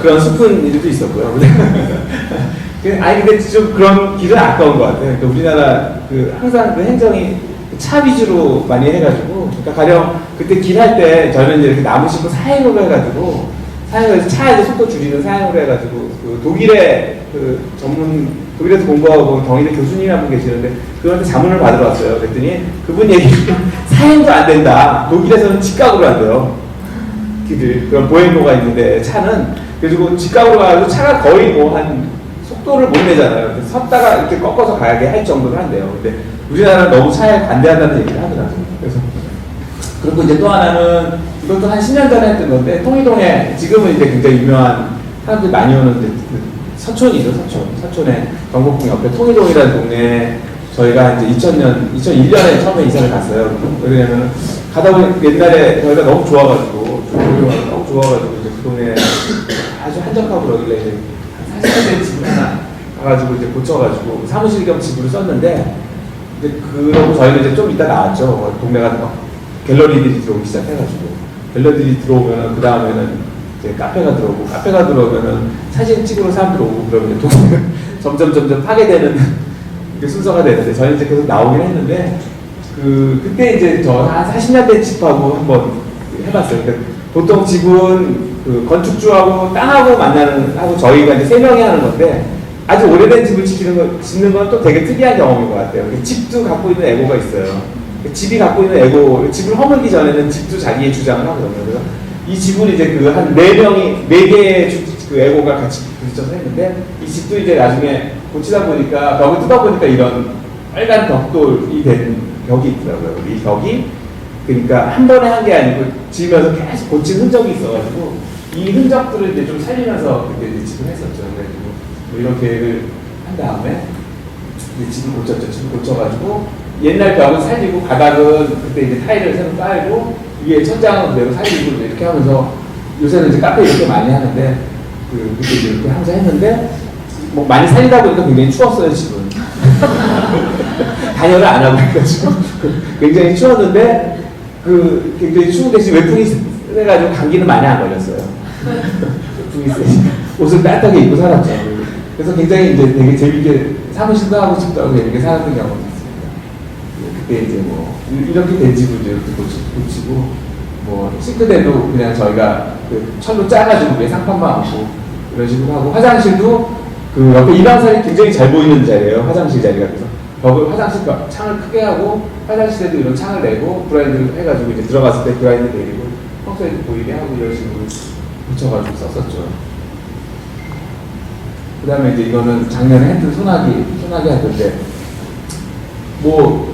그런 슬픈 일도 있었고요. 근데 좀 그런 길은 아까운 것 같아요. 그러니까 우리나라 항상 행정이 차 위주로 많이 해가지고, 그러니까 가령 그때 길 할 때 저는 이제 이렇게 나무 심고 사행으로 해가지고, 차에서 속도 줄이는 사행으로 해가지고, 독일에서 공부하고 경희대 교수님이 한 분 계시는데, 그분한테 자문을 받으러 왔어요. 그랬더니 그분 얘기가 사행도 안 된다. 독일에서는 직각으로 한대요. 길을. 그런 보행로가 있는데, 차는. 그리고 직각으로 가서 차가 거의 한 속도를 못 내잖아요. 그래서 섰다가 이렇게 꺾어서 가게 할 정도로 한대요. 근데 우리나라는 너무 차에 반대한다는 얘기를 하더라고요. 그래서 그리고 이제 또 하나는 이것도 한 10년 전에 했던 건데 통이동에 지금은 이제 굉장히 유명한 사람들이 많이 오는 서촌이죠. 서촌에 경복궁 옆에 통이동이라는 동네에 저희가 이제 2001년에 처음에 이사를 갔어요. 왜냐면 가다 보니 옛날에 저희가 너무 좋아가지고 이제 그 동네에 아주 한적하고 그러길래 이제 한 40대 집을 하나 가가지고 이제 고쳐가지고 사무실 겸 집으로 썼는데 이제 그러고 저희는 이제 좀 이따 나왔죠. 동네가 갤러리들이 들어오기 시작해가지고 갤러리들이 들어오면은 그 다음에는 이제 카페가 들어오면은 사진 찍으러 사람들 오고 그러면 이제 동네가 점점 파괴되는 순서가 되는데 저희는 이제 계속 나오긴 했는데 그때 이제 저 한 40년대 집하고 한번 해봤어요. 그러니까 보통 집은 건축주하고 땅하고 하고 저희가 이제 3명이 하는 건데 아주 오래된 집을 짓는 건 또 되게 특이한 경험인 것 같아요. 집도 갖고 있는 애고가 있어요. 집이 갖고 있는 애고, 집을 허물기 전에는 집도 자기의 주장을 하거든요. 그래서 이 집을 이제 한 4개의 애고가 같이 부딪혀서 했는데 이 집도 이제 나중에 고치다 보니까 벽을 뜯어보니까 이런 빨간 벽돌이 된 벽이 있더라고요. 이 벽이 그러니까 한 번에 한 게 아니고 지으면서 계속 고친 흔적이 있어가지고 이 흔적들을 이제 좀 살리면서 그때 이제 집을 했었죠. 그래가지고 이런 계획을 한 다음에 이제 집을 고쳐가지고 옛날 벽은 살리고 바닥은 그때 이제 타일을 새로 깔고 위에 천장은 그대로 살리고 이렇게 하면서 요새는 이제 카페 이렇게 많이 하는데 그때 이렇게 항상 했는데 많이 살리다 보니까 굉장히 추웠어요 집은. 단열을 안 하고 해가지고 굉장히 추웠는데 굉장히 추운 대신 외풍이 세가지고 감기는 많이 안 걸렸어요. 외풍이 세니까 옷을 따뜻하게 입고 살았죠. 그래서 굉장히 이제 되게 재밌게 사무실도 하고 집도 하고 재밌게 살았던 경험이 있습니다. 그때 그때 이제 뭐 이렇게 된 집을 이제 이렇게 고치고 뭐 싱크대도 그냥 저희가 그 철로 짜가지고 위에 상판만 얹고 이런 식으로 하고 화장실도 그 옆에 이방살이 굉장히 잘 보이는 자리예요. 화장실 자리가. 그래서 벽을 화장실 창을 크게 하고 화장실에도 이런 창을 내고 브라인드를 해가지고 이제 들어갔을 때 브라인드 내리고 평소에도 보이게 하고 이런 식으로 붙여가지고 썼었죠. 그 다음에 이제 이거는 작년에 했던 소나기 했던데 뭐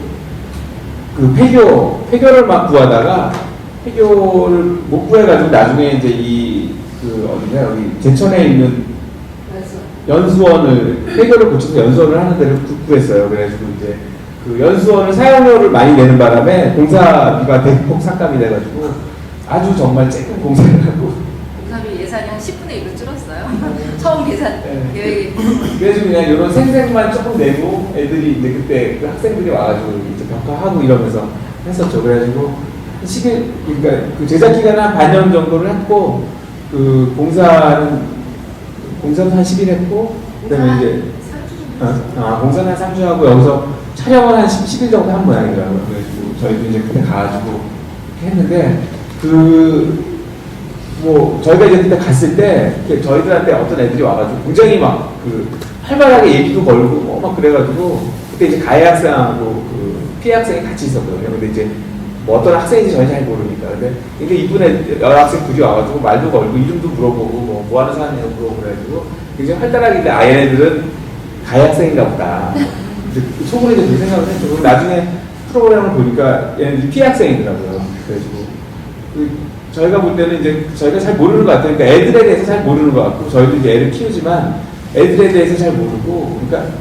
그 폐교를 막 구하다가 폐교를 못 구해가지고 나중에 이제 그 어디냐 여기 제천에 있는 연수원을 폐교를 고쳐서 연수원을 하는 데를 구했어요. 그래가지고 이제 그 연수원을 사용료를 많이 내는 바람에 공사비가 대폭 삭감이 돼가지고 아주 정말 조금 공사를 하고 공사비 예산이 한 10분의 1로 줄었어요. 처음 계산 계획이. 그래서 그냥 이런 생색만 조금 내고 애들이 이제 그때 그 학생들이 와가지고 이제 벽화하고 이러면서 했었죠. 그래가지고 그러니까 그 제작 기간은 한 반년 정도를 했고 그 공사는 한 10일 했고 그다음에 이제 공사는 한 3주 하고 여기서 촬영을 한 10일 정도 한 모양이더라고요. 그래가지고 저희도 이제 그때 가가지고 했는데 뭐 저희가 이제 그때 갔을 때 저희들한테 어떤 애들이 와가지고 굉장히 막 그 활발하게 얘기도 걸고 뭐 막 그래가지고 그때 이제 가해 학생하고 그 피해 학생이 같이 있었거든요. 근데 이제 뭐 어떤 학생인지 저희 잘 모르니까 근데 이분의 여학생 둘이 와가지고 말도 걸고 이름도 물어보고 뭐 하는 사람이냐고 물어보고 그래가지고 굉장히 활달하게 이제 아이네들은 가해 학생인가 보다 속으로 이제 그렇게 생각을 했죠. 그리고 나중에 프로그램을 보니까 얘네들이 피해 학생이더라고요. 그래가지고 저희가 볼 때는 이제 저희가 잘 모르는 것 같아요. 그러니까 애들에 대해서 잘 모르는 것 같고 저희도 이제 애를 키우지만 애들에 대해서 잘 모르고 그러니까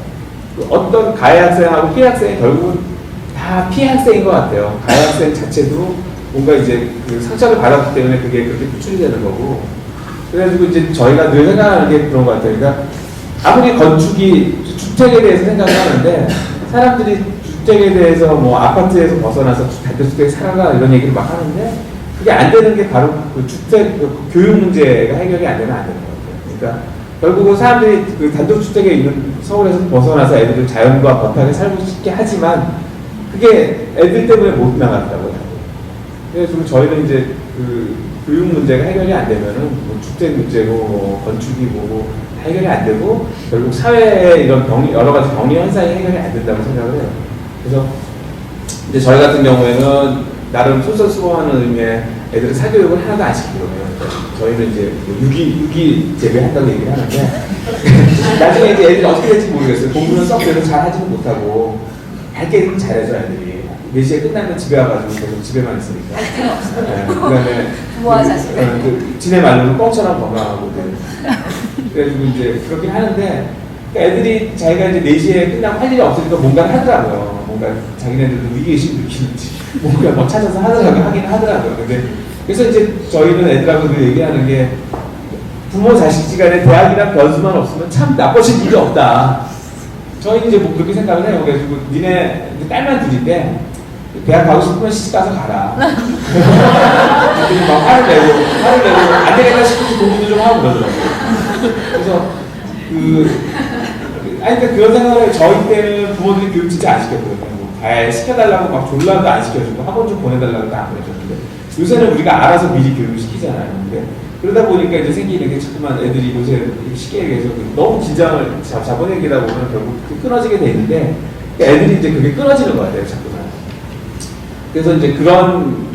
어떤 가해 학생하고 피해 학생이 결국은 다 피해 학생인 것 같아요. 가해 학생 자체도 뭔가 이제 그 상처를 받았기 때문에 그게 그렇게 표출이 되는 거고 그래가지고 이제 저희가 늘 생각하는 게 그런 것 같아요. 그러니까 아무리 건축이 주택에 대해서 생각을 하는데 사람들이 주택에 대해서 뭐 아파트에서 벗어나서 단독주택에 살아가 이런 얘기를 막 하는데 그게 안 되는 게 바로 그 주택, 그 교육 문제가 해결이 안 되는 것 같아요. 그러니까 결국은 사람들이 그 단독주택에 있는 서울에서 벗어나서 애들을 자연과 번타하게 살고 싶게 하지만 그게 애들 때문에 못 나갔다고요. 그래서 저희는 이제 그 교육 문제가 해결이 안 되면은 뭐 주택 문제고 뭐 건축이 뭐고 해결이 안 되고 결국 사회의 이런 여러 가지 병리 현상이 해결이 안 된다고 생각을 해요. 그래서 이제 저희 같은 경우에는 나름 솔선수범하는 의미의 애들을 사교육을 하나도 안 시키거든요. 저희는 이제 유기 재배한다고 얘기를 하는데 나중에 이제 애들이 어떻게 될지 모르겠어요. 공부는 썩 그래서 잘 하지는 못하고 밝게 잘해줘 애들이. 4시에 끝나면 집에 와가지고 계속 집에만 있으니까. 네, 그다음에 부모와 자식. 지네 말로는 뻥처럼 건강하고 그래가지고 이제 그렇게 하는데 그러니까 애들이 자기가 이제 4시에 끝나면 할 일이 없으니까 뭔가를 하더라고요. 뭔가 자기네들도 위기의식 느끼는지 뭔가 뭐 찾아서 하긴 하더라고요. 근데 그래서 이제 저희는 애들하고 늘 얘기하는 게 부모 자식 시간에 대학이나 변수만 없으면 참 나빠질 일이 없다. 저희는 이제 뭐 그렇게 생각을 해요. 그래가지고 니네 딸만 둘인데 대학 가고 싶으면 시집 가서 가라. 그리고 막 화를 내고 안 되겠다 싶어서 공부도 좀 하고 그러더라고요. 그래서 그러니까 그런 생각을 해요. 저희 때는 부모들이 교육 진짜 안 시켰거든요. 뭐 시켜달라고 막 졸라도 안 시켜주고 학원 좀 보내달라고도 안 보내줬는데 요새는 우리가 알아서 미리 교육을 시키잖아요. 근데 그러다 보니까 이제 생기는 게 자꾸만 애들이 요새 쉽게 얘기해서 너무 긴장을 잡아내기다 보면 결국 끊어지게 돼 있는데 애들이 이제 그게 끊어지는 거 같아요. 자꾸만. 그래서 이제 그런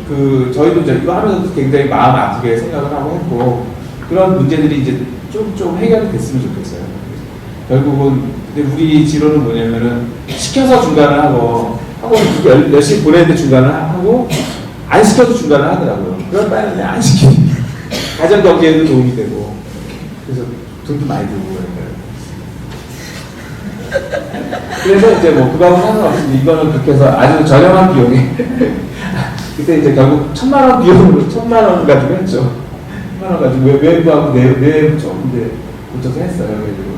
저희도 이제 이거 하면서도 굉장히 마음 아프게 생각을 하고 했고 그런 문제들이 이제 좀 해결이 됐으면 좋겠어요. 결국은 근데 우리 지론은 뭐냐면은 시켜서 중간을 하고 열심히 보내는데 중간을 하고 안 시켜도 중간을 하더라고요. 그럴 바에는 그냥 안 시키고 가정 경제에도 도움이 되고 그래서 돈도 많이 들고 그래서 이제 뭐 그거하고 상관없이 이거는 그렇게 해서 아주 저렴한 비용에 그때 이제 결국 1,000만 원 비용으로 1,000만 원 가지고 했죠. 1,000만 원 가지고 외부하고 내부 좀 이제 고쳐서 했어요.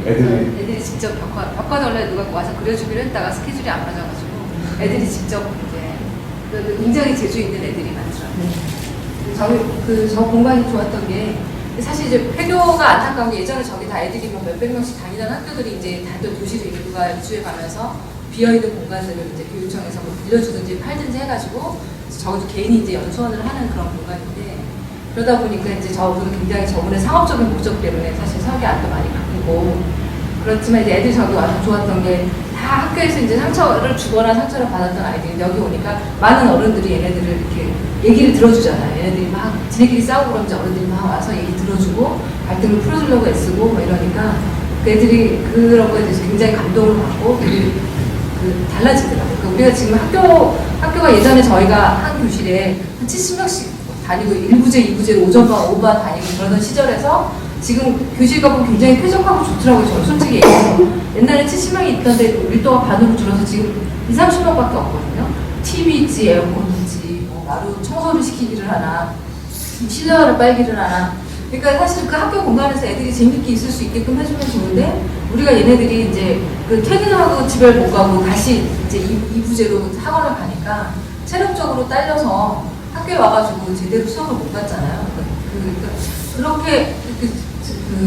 애들이 직접 벽화도 원래 누가 와서 그려주기로 했다가 스케줄이 안 맞아가지고 애들이 직접 이제 굉장히 재주 있는 애들이 많더라고요. 저 공간이 좋았던 게 사실 이제 폐교가 안타까운 게 예전에 저기 다 애들이 몇백 명씩 다니던 학교들이 이제 단독 도시로 인구가 이주해 가면서 비어있는 공간들을 이제 교육청에서 뭐 빌려주든지 팔든지 해가지고 적어도 개인이 이제 연수원을 하는 그런 공간인데, 그러다 보니까 이제 저분은 굉장히 저분의 상업적인 목적 때문에 사실 설계안도 많이 바꾸고, 그렇지만 이제 애들이 저기 와서 좋았던 게 다 학교에서 이제 상처를 주거나 상처를 받았던 아이들이 여기 오니까 많은 어른들이 얘네들을 이렇게 얘기를 들어주잖아요. 얘네들이 막 지네끼리 싸우고 그러면 이제 어른들이 막 와서 얘기 들어주고 갈등을 풀어주려고 애쓰고 뭐 이러니까 그 애들이 그런 거에 대해서 굉장히 감동을 받고 되게 달라지더라고요. 그러니까 우리가 지금 학교가 예전에 저희가 한 교실에 한 70명씩 다니고 1부제, 2부제로 오전반, 오후반 다니고 그러던 시절에서 지금 교실 가보면 굉장히 쾌적하고 좋더라고요. 저는 솔직히 얘기해서. 옛날에 70명이 있던데 밀도가 반으로 줄어서 지금 20, 30명밖에 없거든요. TV 있지, 에어컨 있지, 뭐 마루 청소를 시키기를 하나, 실내화를 빨기를 하나. 그러니까 사실 그 학교 공간에서 애들이 재밌게 있을 수 있게끔 해주면 좋은데, 우리가 얘네들이 이제 그 퇴근하고 집에 못 가고 다시 이제 2부제로 학원을 가니까 체력적으로 딸려서 학교에 와가지고 제대로 수업을 못 받잖아요. 그렇게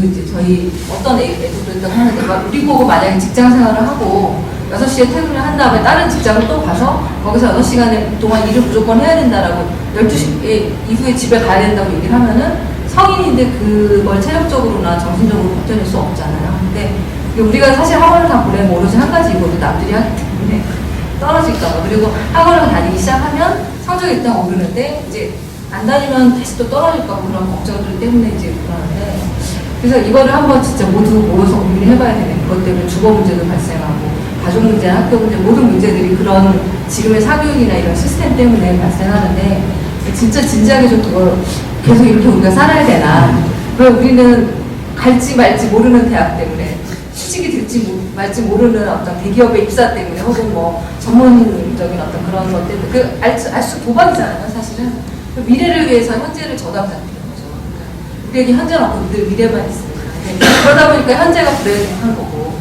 이제 저희 어떤 애들도 있다고 하는데, 우리 보고 만약에 직장 생활을 하고 6시에 퇴근을 한 다음에 다른 직장을 또 가서 거기서 6시간 동안 일을 무조건 해야 된다라고 12시 이후에 집에 가야 된다고 얘기를 하면은 성인인데 그걸 체력적으로나 정신적으로 버텨낼 수 없잖아요. 근데 우리가 사실 학원을 다 보내면 오로지 한 가지 이거도 남들이 하기 때문에 떨어질까봐. 그리고 학원을 다니기 시작하면 성적이 일단 오르는데 이제 안 다니면 다시 또 떨어질까봐 그런 걱정들 때문에 이제 그러는데, 그래서 이거를 한번 진짜 모두 모여서 고민을 해봐야 되는, 그것 때문에 주거 문제도 발생하고 가족 문제, 학교 문제, 모든 문제들이 그런 지금의 사교육이나 이런 시스템 때문에 발생하는데, 진짜 진지하게 좀 그걸 계속 이렇게 우리가 살아야 되나. 그럼 우리는 갈지 말지 모르는 대학 때문에, 취직이 될지 말지 모르는 어떤 대기업의 입사 때문에, 혹은 뭐 전문적인 어떤 그런 것 때문에, 알수 도박이잖아요, 사실은. 미래를 위해서 현재를 저당하는 거죠. 그러니까 우리에게 현재는 없고 늘 미래만 있으니까. 그러다 보니까 현재가 불행한 거고.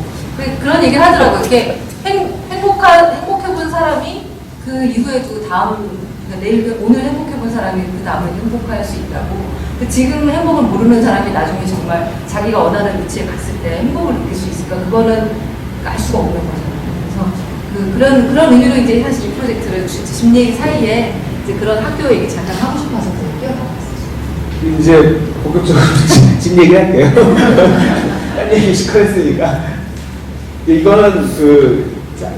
그런 얘기를 하더라고요. 이렇게 행복해본 사람이 그 이후에도 그러니까 내일, 오늘 행복해본 사람이 그 다음에 행복할 수 있다고. 지금 행복을 모르는 사람이 나중에 정말 자기가 원하는 위치에 갔을 때 행복을 느낄 수 있을까? 그거는 알 수가 없는 거잖아요. 그래서 그런 의미로 이제 사실 이 프로젝트를 집 얘기 사이에 이제 그런 학교 얘기 잠깐 하고 싶어서 끼어나왔어요. 이제 본격적으로 집 얘기할게요. 딴 얘기 시커했으니까. 이거는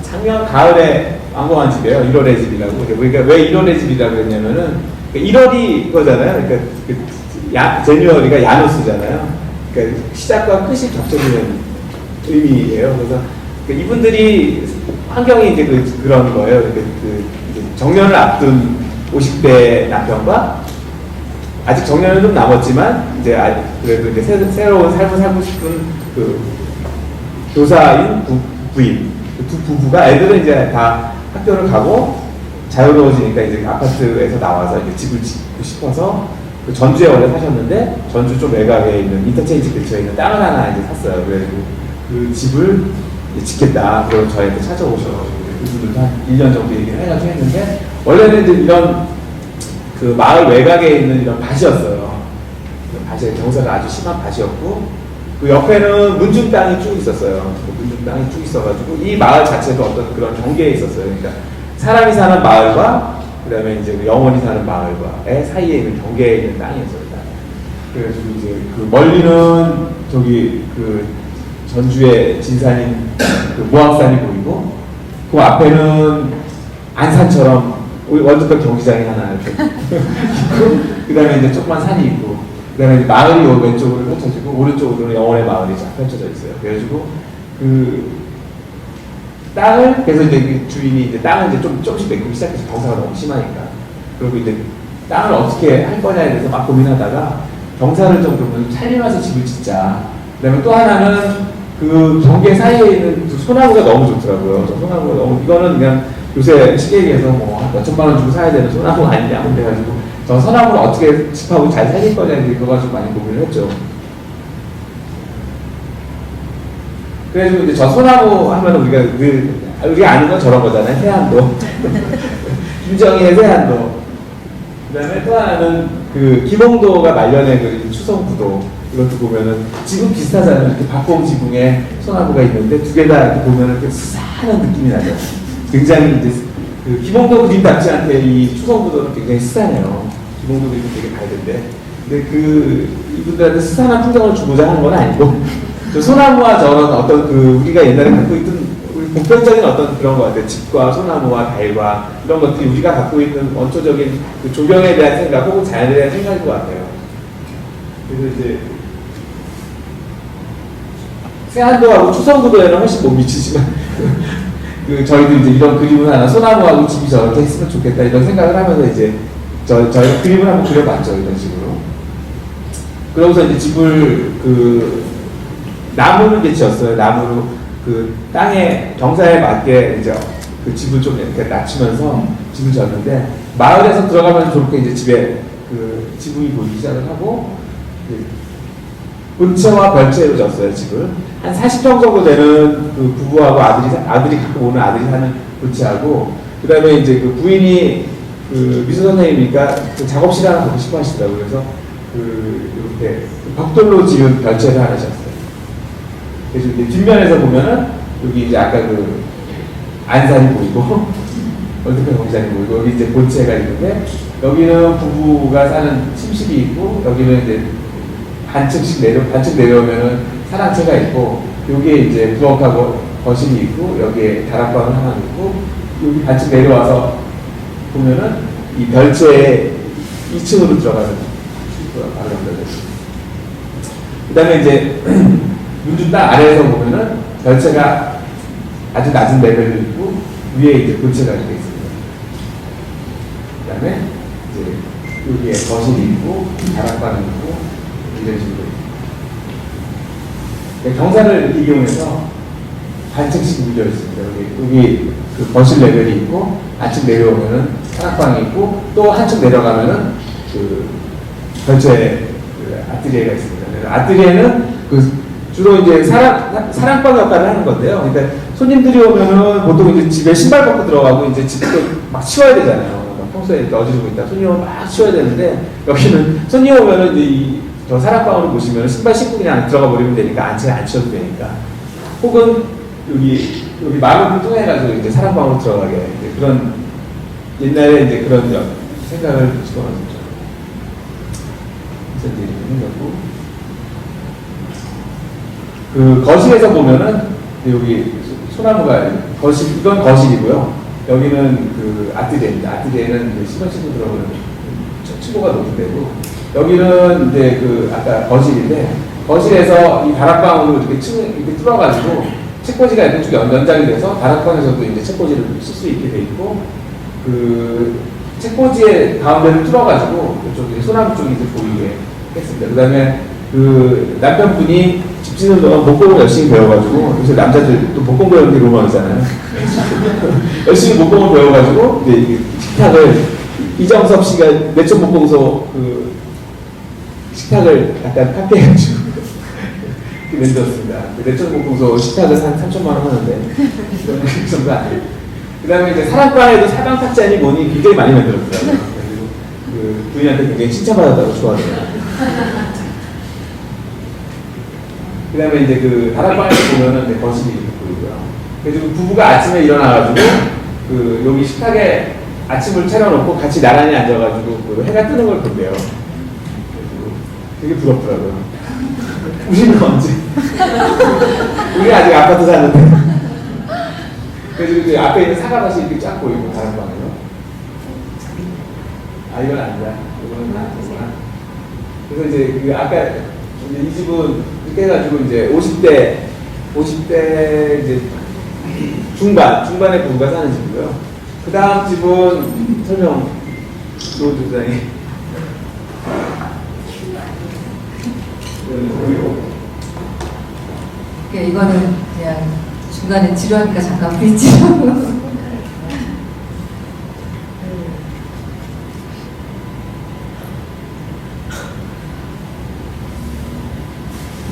작년 가을에 완공한 집이에요. 1월의 집이라고. 우리가 왜 1월의 집이라고 했냐면은 1월이 이거잖아요. 그러니까 제뉴얼이가 야누스잖아요. 그러니까 시작과 끝이 겹쳐지는 의미예요. 그래서 이분들이 환경이 이제 그런 거예요. 정년을 앞둔 50대 남편과 아직 정년은 좀 남았지만 이제 그래도 이제 새로운 삶을 살고 싶은 그 교사인 부인, 두 부부가, 애들은 이제 다 학교를 가고 자유로워지니까 이제 아파트에서 나와서 이제 집을 짓고 싶어서 그 전주에 원래 사셨는데 전주 좀 외곽에 있는 인터체인지 근처에 있는 땅을 하나 이제 샀어요. 그래가지고 그 집을 짓겠다. 그리고 저희한테 찾아오셔가지고 그분들도 한 1년 정도 얘기를 해가지고 했는데, 원래는 이제 이런 그 마을 외곽에 있는 이런 밭이었어요. 밭에 경사가 아주 심한 밭이었고, 그 옆에는 문중 땅이 쭉 있었어요. 문중 땅이 쭉 있어가지고 이 마을 자체도 어떤 그런 경계에 있었어요. 그러니까 사람이 사는 마을과 그다음에 이제 영원히 사는 마을과의 사이에 있는 경계에 있는 땅이었어요. 그래가지고 이제 그 멀리는 저기 그 전주의 진산인 그 모악산이 보이고, 그 앞에는 안산처럼 월드컵 경기장이 하나 이렇게 있고, 그 다음에 이제 조그만 산이 있고, 그 다음에 마을이 왼쪽으로 펼쳐지고, 오른쪽으로는 영원의 마을이 쫙 펼쳐져 있어요. 그래가지고 그 땅을, 그래서 이제 그 주인이 이제 땅을 이제 조금씩 메꾸기 시작해서 경사가 너무 심하니까. 그리고 이제 땅을 어떻게 할 거냐에 대해서 막 고민하다가 경사를 좀 그러면 살리면서 집을 짓자. 그 다음에 또 하나는 그 경계 사이에 있는 그 소나무가 너무 좋더라고요. 저 소나무가 너무, 이거는 그냥 요새 시계에서 뭐 몇천만 원 주고 사야 되는 소나무가 아니냐. 그래가지고 저 소나무를 어떻게 집하고 잘 살릴 거냐, 이제 그거 가지고 많이 고민을 했죠. 그래가지고 이제 저 소나무 하면 우리가 아는 건 저런 거잖아요. 해안도. 김정희의 해안도. 그 다음에 또 하나는 그 김홍도가 말년에 그 추성구도. 이것도 보면은 지붕 비슷하잖아요. 이렇게 박공 지붕에 소나무가 있는데 두 개 다 이렇게 보면은 이렇게 수상한 느낌이 나죠. 굉장히 이제 그 기봉도 그림답지 않게 이 추성구도는 굉장히 수상해요. 기봉도 그림 되게 밝은데, 근데 그 이분들한테 수상한 풍경을 주고자 하는 건 아니고, 저 소나무와 저런 어떤 그 우리가 옛날에 갖고 있던 우리 보편적인 어떤 그런 것 같아요. 집과 소나무와 달과 이런 것들이 우리가 갖고 있는 원초적인 그 조경에 대한 생각 혹은 자연에 대한 생각인 것 같아요. 그래서 이제 세안도하고 추성구도에는 훨씬 못 미치지만 그 저희도 이제 이런 그림을 하나 소나무하고 집이 저렇게 했으면 좋겠다 이런 생각을 하면서 이제 저희가 그림을 한번 그려봤죠. 이런 식으로. 그러고서 이제 집을 그 나무를 이제 지었어요. 나무로 그 땅에 경사에 맞게 이제 그 집을 좀 이렇게 낮추면서 집을 지었는데, 마을에서 들어가면 저렇게 이제 집에 그 지붕이 보이기 시작을 하고, 본체와 별채로 졌어요. 집을 한 40평 정도 되는 그 부부하고 아들이 갖고 오는 아들이 사는 본체하고, 그 다음에 이제 그 부인이 그 미술 선생님이니까 그 작업실 하나 보고 싶어 하시더라고요. 그래서 그 이렇게 벽돌로 지은 별채를 하나 졌어요. 그래서 이제 뒷면에서 보면은 여기 이제 아까 그 안산이 보이고 월드컵 경기장이 보이고, 여기 이제 본체가 있는데, 여기는 부부가 사는 침실이 있고, 여기는 이제 반층 내려오면은 사랑채가 있고, 여기에 이제 부엌하고 거실이 있고, 여기에 다락방을 하나 있고, 여기 반층 내려와서 보면은 이 별채에 2층으로 들어가는 바로 연결됐어요. 그 다음에 이제 문중 딱 아래에서 보면은 별채가 아주 낮은 레벨로 있고, 위에 이제 본체가 이렇게 있습니다. 그 다음에 이제 여기에 거실이 있고, 다락방이 있고, 이런 식으로. 경사를 이용해서 반층씩 물려 있습니다. 여기 그 거실 레벨이 있고, 한층 내려오면은 다락방이 있고, 또 한층 내려가면은 그 별채 그 아트리에가 있습니다. 아트리에는 그 주로 이제 사랑방 역할을 하는 건데요. 그러니까 손님들이 오면은 보통 이제 집에 신발 벗고 들어가고, 이제 집도 막 치워야 되잖아요. 평소에 이렇게 어지르고 있다 손님 오면 막 치워야 되는데, 여기는 손님 오면은 이제 저 사랑방으로 보시면 신발 신고 그냥 들어가 버리면 되니까 안 치워도 되니까, 혹은 여기 마음을 통해가지고 이제 사랑방으로 들어가게, 이제 그런 옛날에 이제 그런 생각을 집어넣었죠. 그래서 이제 이렇게 생겼고, 그 거실에서 보면은 여기 소나무가 이건 거실이고요. 여기는 그 아트리에입니다. 아트리에는 시선 신고 들어오는 층고가 높은 데고, 여기는 이제 그 아까 거실인데, 거실에서 이 다락방으로 이렇게 이렇게 뚫어가지고 책꽂이가 이렇게 쭉 연장이 돼서 다락방에서도 이제 책꽂이를 쓸 수 있게 돼 있고, 그 책꽂이의 가운데를 뚫어가지고 이쪽 소나무 쪽이 이제 보이게 했습니다. 그 다음에 그 남편분이 집 짓는 동안 목공을 열심히 배워가지고, 요새 남자들 또 목공 배우는 게 로망이잖아요. 열심히 목공을 배워가지고, 이제 이 식탁을, 이정섭 씨가 내적 목공소 그 식탁을 약간 깎여가지고 만들었습니다. 내적 목공소 식탁을 한 3천만 원 하는데, 그 정도 아니에요. 그 다음에 이제 사랑방에도 사방 탁자니 뭐니 굉장히 많이 만들었더라고요. 그리고 그 부인한테 굉장히 칭찬받았다고 좋아하더라고요. 그 다음에 이제 그 다락방에서 보면은 이제 거실이 이렇게 보이고요. 그래서 부부가 아침에 일어나가지고 그 여기 식탁에 아침을 차려놓고 같이 나란히 앉아가지고 그 해가 뜨는 걸 본대요. 되게 부럽더라고요. 우리는 언제? 우리 아직 아파트 사는데. 그래서 이제 앞에 있는 사과밭이 이렇게 쫙 보이고, 다락방에요. 아, 이건 아니다. 이거는 아니구나. 그래서 이제 그 아까 이 집은 이렇게 해가지고 이제 50대 이제 중반의 부부가 사는 집이고요. 그 다음 집은 설명 노조장이 이거는 그냥 중간에 지루하니까 잠깐 브릿지로.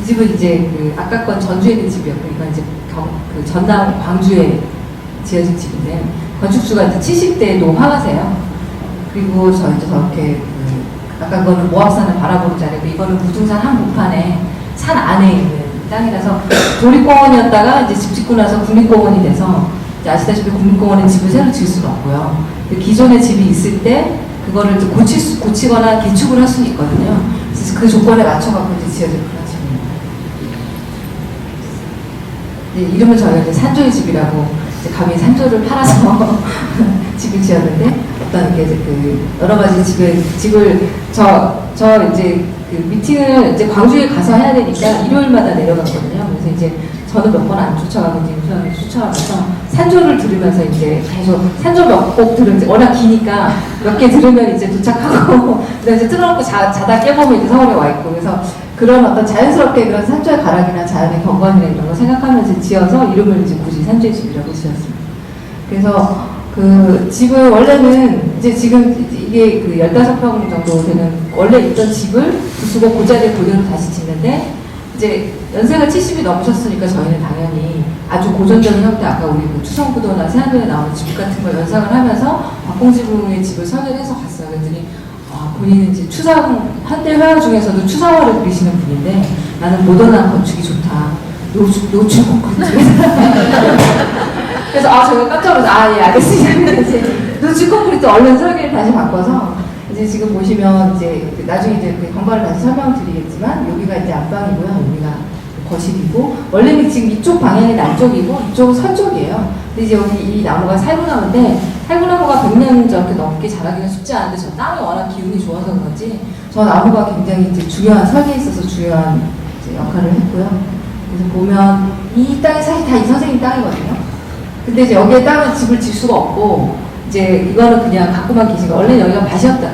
이 집은 이제 그 아까 건 전주에 있는 집이었고, 이건 이제 그 전남 광주에 지어진 집인데, 건축주가 이제 70대 노 화가세요. 그리고 저 이제 저렇게 아까 그거는 모압산을 바라보는 자리고 이거는 무등산 한복판에 산 안에 있는 땅이라서 도립공원이었다가 이제 집 짓고 나서 국립공원이 돼서 이제 아시다시피 국립공원에 집을 새로 지을 수는 없고요. 기존에 집이 있을 때 그거를 이제 고치거나 개축을 할 수는 있거든요. 그래서 그 조건에 맞춰갖고 이제 지어진 그런 집입니다. 네, 이름은 저희가 이제 산조의 집이라고 이제 감히 산조를 팔아서 집을 지었는데 어떤 이렇게 그 여러 가지 집을 저 이제 그 미팅을 이제 광주에 가서 해야 되니까 일요일마다 내려갔거든요. 그래서 이제 저는 몇 번 안 쫓아가고 이제 우선에 쫓아가면서 산조를 들으면서 이제 계속 산조 몇 곡 들으면 워낙 기니까 몇 개 들으면 이제 도착하고 그다음에 이제 틀어놓고 자다 깨보면 이제 서울에 와 있고 그래서 그런 어떤 자연스럽게 그런 산조의 가락이나 자연의 경관이나 이런 거 생각하면서 지어서 이름을 이제 굳이 산조의 집이라고 지었습니다. 그래서 그 집은 원래는 이제 지금 이게 그 15평 정도 되는 원래 있던 집을 부수고 그 자리에 그대로 다시 짓는데 이제 연세가 70이 넘으셨으니까 저희는 당연히 아주 고전적인 형태 아까 우리 그 추성구도나 세안도에 나오는 집 같은 걸 연상을 하면서 박공지붕의 집을 설계를 해서 갔어요. 그랬더니 본인은 이제 현대 회화 중에서도 추상화를 그리시는 분인데 나는 모던한 건축이 좋다. 노출 콘크리트. 그래서 저희가 깜짝 놀라서 예 알겠습니다. 이제 노출 콘크리트 얼른 설계를 다시 바꿔서 이제 지금 보시면 이제 나중에 이제 그 경과를 다시 설명드리겠지만 여기가 이제 앞방이고요. 여기가 거실이고 원래는 지금 이쪽 방향이 남쪽이고 이쪽은 서쪽이에요. 근데 이제 여기 이 나무가 살구나무인데 살구나무가 100년 저렇게 넘게 자라기는 쉽지 않은데 저 땅이 워낙 기운이 좋아서 그런지 저 나무가 굉장히 이제 중요한 설계에 있어서 중요한 이제 역할을 했고요. 그래서 보면 이 땅이 사실 다 이 선생님 땅이거든요. 근데 이제 여기에 땅은 집을 질 수가 없고 이제 이거는 그냥 갖고만 계시고 원래 여기가 밭이었다.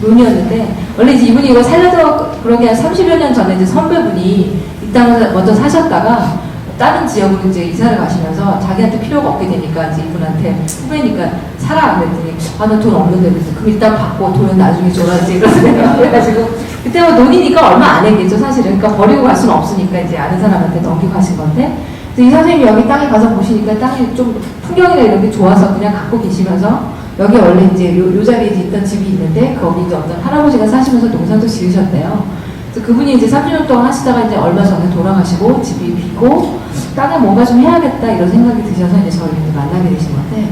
논이었는데 원래 이제 이분이 이거 살려서 그러게 한 30여 년 전에 이제 선배분이 이 땅을 먼저 사셨다가 다른 지역으로 이제 이사를 가시면서 자기한테 필요가 없게 되니까 이제 이분한테 후배니까 사라 그랬더니 나 돈 없는데 그래서 그럼 일단 받고 돈은 나중에 줘라지 이러서 그래가지고 그때 뭐 논이니까 얼마 안 했겠죠 사실은. 그러니까 버리고 갈 수는 없으니까 이제 아는 사람한테 넘기고 가신 건데 이 선생님이 여기 땅에 가서 보시니까 땅이 좀 풍경이나 이런 게 좋아서 그냥 갖고 계시면서 여기 원래 이제 요 자리에 이제 있던 집이 있는데 거기 이제 어떤 할아버지가 사시면서 농사도 지으셨대요. 그래서 그분이 이제 30년 동안 하시다가 이제 얼마 전에 돌아가시고 집이 비고 땅에 뭔가 좀 해야겠다 이런 생각이 드셔서 이제 저희를 이제 만나게 되신 건데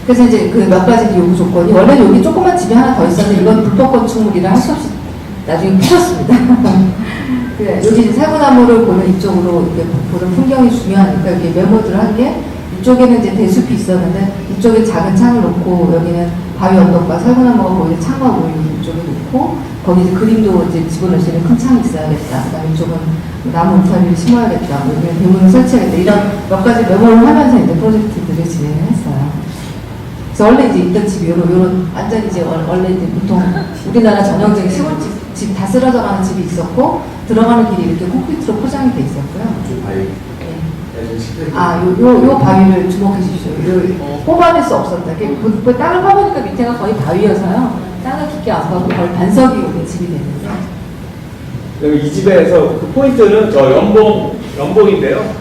그래서 이제 그 몇 가지 요구 조건이 원래 여기 조그만 집이 하나 더 있었는데 이건 불법 건축물이라 할 수 없이 나중에 피셨습니다. 네, 여기 이제 살구나무를 보는 이쪽으로 이렇게 보는 풍경이 중요하니까 이렇게 메모들을 한 게 이쪽에는 이제 대숲이 있었는데 이쪽에 작은 창을 놓고 여기는 바위 언덕과 살구나무가 보이는 창과 보이는 이쪽에 놓고 거기 이제 그림도 이제 집어넣을 수 있는 큰 창이 있어야겠다. 그다음에 이쪽은 나무 울타리를 심어야겠다. 여기는 대문을 설치해야겠다. 이런 몇 가지 메모를 하면서 이제 프로젝트들을 진행을 했어요. 그래서 원래 이제 있던 집이 요런 완전 이제 원래 이제 보통 우리나라 전형적인 시골집 집 다 쓰러져가는 집이 있었고 들어가는 길이 이렇게 콘크리트로 포장이 돼 있었고요. 요 바위를 주목해 주십시오. 뽑아낼 수 없었다. 그 땅을 파보니까 밑에가 거의 바위여서요. 땅을 깊게 안 파고 거의 반석이 오는 집이 됐는데. 이 집에서 그 포인트는 저 연봉인데요.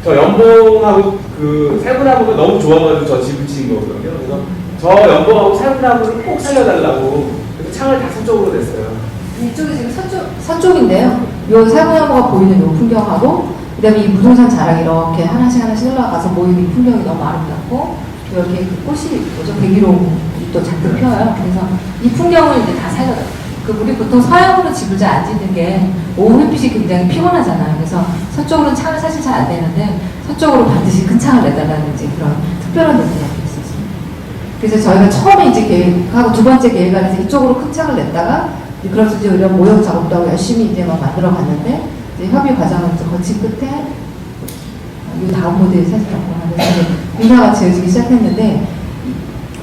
저 연봉하고 그 살구나무가 너무 좋아가지고 저 집을 지은 거거든요. 그래서 저 연봉하고 살구나무를 꼭 살려달라고 그래서 창을 다 서쪽으로 냈어요. 이쪽이 지금 서쪽인데요. 요 살구나무가 보이는 요 풍경하고 그다음에 이 무등산 자락 이렇게 하나씩 올라가서 모이는 풍경이 너무 아름답고 여기에 그 꽃이 뭐죠? 백일홍이 또 잔뜩 펴요. 그래서 이 풍경을 이제 다 살려요. 우리 보통 서양으로 집을 잘 안 짓는 게 오후 햇빛이 굉장히 피곤하잖아요. 그래서 서쪽으로는 창을 사실 잘 안 내는데 서쪽으로 반드시 큰 창을 내달라는 이제 그런 특별한 의미가 있었습니다. 그래서 저희가 처음에 이제 계획하고 두 번째 계획안에서 이쪽으로 큰 창을 냈다가 그래서 이제 이런 모형 작업도 하고 열심히 이제 막 만들어 갔는데 이제 협의 과정을 이제 거친 끝에 이 다음 모델 살펴보고 하면서 공사가 지어지기 시작했는데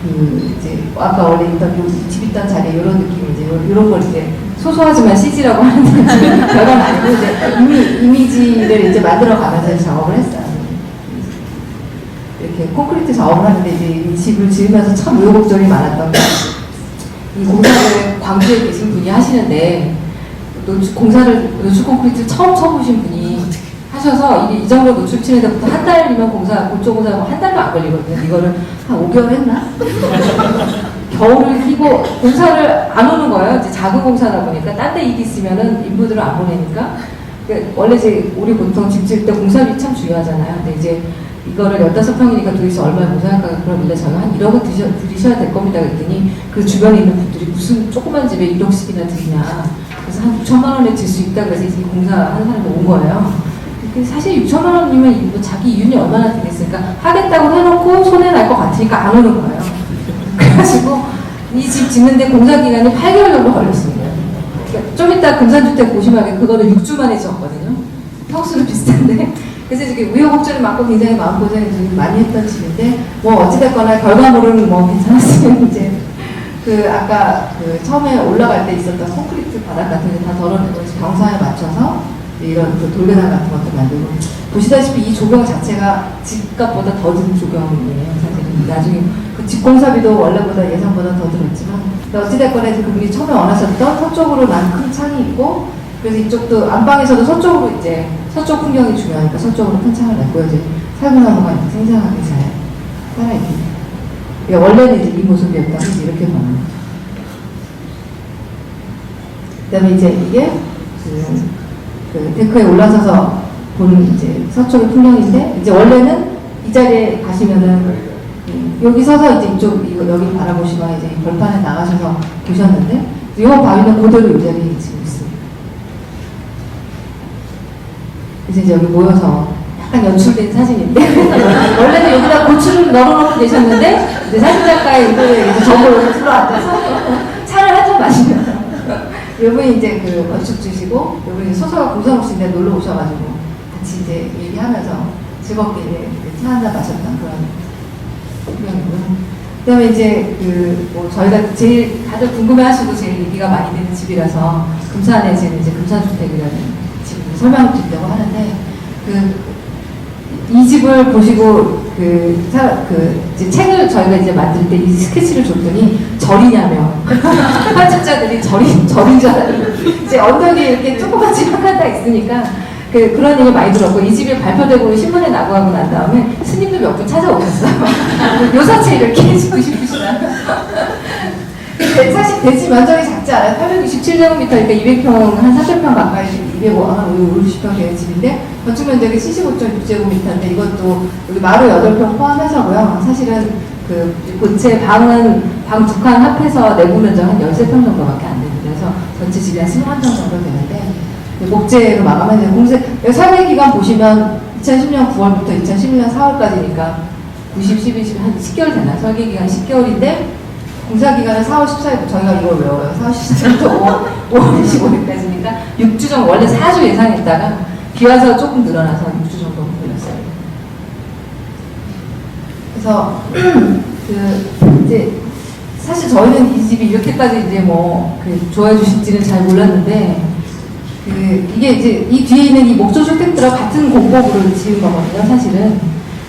그 이제 아까 원래 있던 집 있던 자리에 이런 느낌이 이제 이런 걸 이제 소소하지만 CG라고 하는데 별건 아니고 이제 이미지를 이제 만들어 가면서 작업을 했어요. 이렇게 콘크리트 작업을 하는데 이제 이 집을 지으면서 참 우여곡절이 많았던 게 이 공사를 광주에 계신 분이 하시는데 노출 콘크리트 처음 쳐보신 분이 하셔서 이 정도 노출 치는데부터 한 달이면 골조 공사하고 한 달도 안 걸리거든요. 이거를 한 5개월 했나? 겨울을 끼고 공사를 안 오는 거예요. 이제 작은 공사다 보니까 딴 데 일이 있으면은 인부들을 안 보내니까. 원래 이제 우리 보통 집 지을 때 공사비 참 중요하잖아요. 근데 이제 이거를 15평이니까 도대체 얼마에 모자랄까 그러길래 저희가 한 1억은 들이셔야 될 겁니다. 그랬더니 그 주변에 있는 분들이 무슨 조그만 집에 1억씩이나 드리냐. 그래서 한 6천만 원에 들 수 있다 그래서 이 공사하는 사람도 온 거예요. 사실 6천만 원이면 뭐 자기 이윤이 얼마나 되겠으니까 하겠다고 해놓고 손해 날 것 같으니까 안 오는 거예요. 그래가지고 이 집 짓는데 공사 기간이 8개월 정도 걸렸습니다. 그러니까 좀 이따 금산주택 보시면 그거를 6주 만에 지었거든요. 평수는 비슷한데. 그래서 이렇게 우여곡절이 많고 굉장히 마음고생을 좀 많이 했던 집인데, 뭐 어찌됐거나 결과물은 뭐 괜찮았으면 이제 그 아까 그 처음에 올라갈 때 있었던 콘크리트 바닥 같은 게 다 덜어내고 경사에 맞춰서 이런 그 돌배당 같은 것도 만들고, 보시다시피 이 조경 자체가 집값보다 더 든 조경이에요. 사실은 나중에 그 집공사비도 원래보다 예상보다 더 들었지만, 어찌됐거나 그분이 처음에 원하셨던 서쪽으로 난 큰 창이 있고, 그래서 이쪽도 안방에서도 서쪽으로 이제 서쪽 풍경이 중요하니까 서쪽으로 큰 창을 냈고요. 이제 살구나무가 이제 생생하게 잘 살아있게. 그러니까 원래는 이제 이 모습이었다면 이제 이렇게 보는 거죠. 그다음에 이제 이게 그 데크에 올라서서 보는 이제 서쪽의 풍경인데, 이제 원래는 이 자리에 가시면은 여기 서서 이제 이쪽 여기 바라보시면 이제 벌판에 나가셔서 보셨는데, 이 바위는 그대로 이 자리에 지금 있습니다. 그래서 이제 여기 모여서 약간 연출된 사진인데 원래는 여기다 고추를 널어놓고 계셨는데 이제 사진작가의 이제 저걸 들어앉아서 차를 한 잔 마시면서 이분이 이제 그 건축 주시고 이분이 소설가 고성욱 씨인데 놀러 오셔가지고 같이 이제 얘기하면서 즐겁게 이제 차 한 잔 마셨던 그런 풍경이고요. 그다음에 이제 그 뭐 저희가 제일 다들 궁금해하시고 제일 얘기가 많이 되는 집이라서 금산에 지금 이제 금산주택이라는 집을 설명을 드리려고 하는데, 이 집을 보시고 이제 책을 저희가 이제 만들 때 이 스케치를 줬더니 절이냐며 편집자들이 절인 줄 알아요. 이제 언덕이 이렇게 조그만 집 하나 딱 있으니까 그런 얘기 많이 들었고, 이 집이 발표되고 신문에 나고 하고 난 다음에 스님도 몇 분 찾아오셨어요. 묘사체 이렇게 해주고 싶으시다. 사실 대지 면적이 작지 않아요. 867제곱미터, 그러니까 200평, 한 400평 가까이, 250평 되는 집인데, 건축 면적이 75.6제곱미터인데, 이것도 여기 마루 8평 포함해서고요. 사실은 그 본체 방은 방 2칸 합해서 내부 면적 한 13평 정도밖에 안 됩니다. 그래서 전체 집이 한 21평 정도 되는데, 목재로 마감해서 공사 설계 기간 보시면 2010년 9월부터 2011년 4월까지니까 90, 11, 12, 한 10개월 되나? 설계 기간 10개월인데 공사 기간은 4월 14일, 저희가 이걸 외워요. 4월 14일부터 5월 25일까지니까 6주 정도, 원래 4주 예상했다가 비 와서 조금 늘어나서 6주 정도 걸렸어요. 그래서 이제 사실 저희는 이 집이 이렇게까지 이제 뭐 좋아해 주실지는 잘 몰랐는데, 이게 이제 이 뒤에 있는 이 목조 주택들과 같은 공법으로 지은 거거든요, 사실은.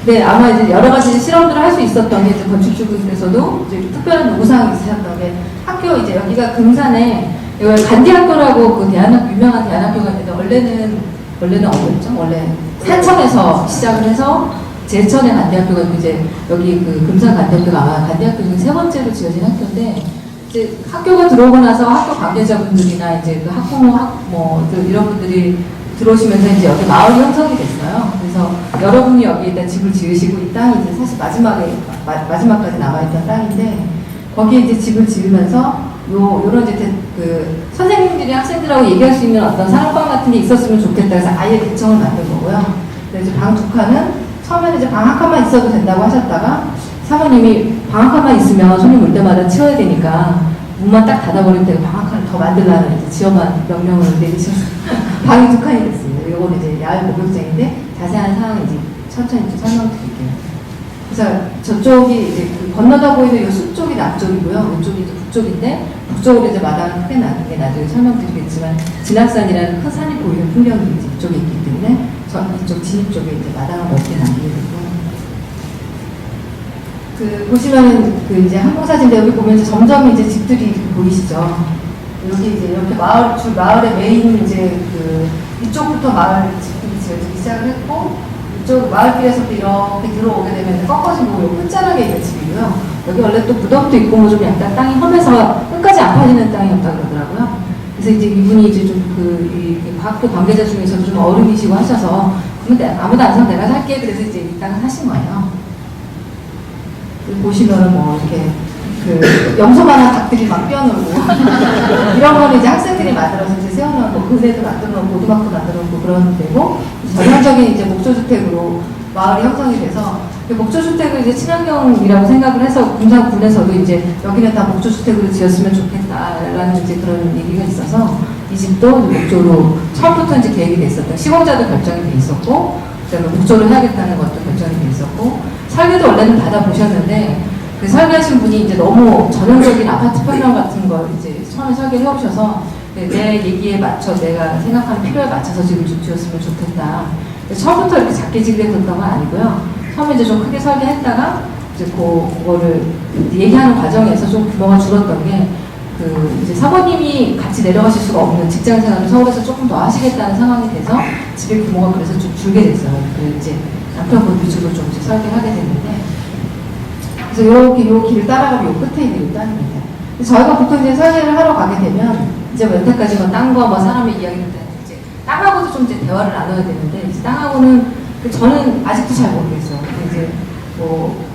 근데 아마 이제 여러 가지 실험들을 할 수 있었던 게, 이제 건축주분께서도 이제 특별한 요구사항이 있으셨던 게, 학교 이제 여기가 금산에 간디학교라고 그 유명한 대안학교가 있는데, 원래는 어디였죠? 원래 산청에서 시작을 해서 제천에 간디학교가 있고, 이제 여기 그 금산 간디학교가 아마 간디학교 중에 3번째로 지어진 학교인데, 이제 학교가 들어오고 나서 학교 관계자분들이나 이제 그 학부모, 이런 분들이 들어오시면서 이제 여기 마을이 형성이 됐어요. 그래서 여러분이 여기에다 집을 지으시고, 이 땅이 이제 사실 마지막까지 남아있던 땅인데, 거기에 이제 집을 지으면서 요런 이제 선생님들이 학생들하고 얘기할 수 있는 어떤 사랑방 같은 게 있었으면 좋겠다 해서 아예 대청을 만든 거고요. 그래서 이제 방 2칸은 처음에는 이제 방 1칸만 있어도 된다고 하셨다가, 사모님이 방 1칸만 있으면 손님 올 때마다 치워야 되니까 문만 딱 닫아버릴 때 방 1칸을 더 만들라는 이제 지어만 명령을 내리셔서 방이 2칸이 됐습니다. 이건 이제 야외 목욕장인데 자세한 사항은 이제 천천히 좀 설명드릴게요. 그래서 저쪽이 이제 건너다 보이는 이 숲 쪽이 남쪽이고요. 이쪽이 이제 북쪽인데, 북쪽으로 이제 마당을 크게 나눈 게 나중에 설명드리겠지만, 진학산이라는 큰 산이 보이는 풍경이 이제 이쪽에 있기 때문에 이쪽 진입 쪽에 이제 마당을 넓게 남기게 되고, 보시면은 이제 항공사진인데, 여기 보면 이제 점점 이제 집들이 보이시죠? 여기 이제 이렇게 마을의 메인 이제 이쪽부터 마을 집들이 지어지기 시작을 했고, 이쪽 마을길에서도 이렇게 들어오게 되면 꺾어진 부분 끝자락에 있는 집이고요. 여기 원래 또 무덤도 있고 뭐 좀 약간 땅이 험해서 끝까지 안 팔리는 땅이었다 그러더라고요. 그래서 이제 이분이 이제 좀 이 과학도 관계자 중에서도 좀 어른이시고 하셔서 그러면 아무도 안 사면 내가 살게. 그래서 이제 이 땅을 사신 거예요. 보시면은 뭐 이렇게 그 염소만한 닭들이 막 뛰어놀고 이런 거는 이제 학생들이 만들어서 이제 세워놓은 뭐 그네도 만들어놓고 오두막도 만들어놓고 그런 데고 전형적인 이제 목조주택으로 마을이 형성이 돼서 목조주택을 이제 친환경이라고 생각을 해서 군산군에서도 이제 여기는 다 목조주택으로 지었으면 좋겠다라는 이제 그런 얘기가 있어서 이 집도 목조로 처음부터 이제 계획이 돼 있었던 시공자도 결정이 돼 있었고 그다음에 목조를 해야겠다는 것도 결정이 돼 있었고 설계도 원래는 받아보셨는데 그 설계하신 분이 이제 너무 전형적인 아파트 평형 같은 걸 이제 처음에 설계를 해오셔서 내 얘기에 맞춰 내가 생각하는 필요에 맞춰서 지금 좀 지었으면 좋겠다. 처음부터 이렇게 작게 지게 됐던 건 아니고요. 처음에 이제 좀 크게 설계했다가 이제 그거를 얘기하는 과정에서 좀 규모가 줄었던 게 그 이제 사모님이 같이 내려가실 수가 없는 직장 생활을 서울에서 조금 더 하시겠다는 상황이 돼서 집의 규모가 그래서 좀 줄게 됐어요. 그래서 이제 남편분 위주로 좀 이제 설계하게 됐는데 그래서 요 길을 따라가면 요 끝에 있는 이 땅입니다. 저희가 보통 이제 설계를 하러 가게 되면 이제 뭐 여태까지 뭐 땅과 뭐 사람의 이야기를 이제 땅하고도 좀 이제 대화를 나눠야 되는데 이제 땅하고는 저는 아직도 잘 모르겠어요. 근데 이제 뭐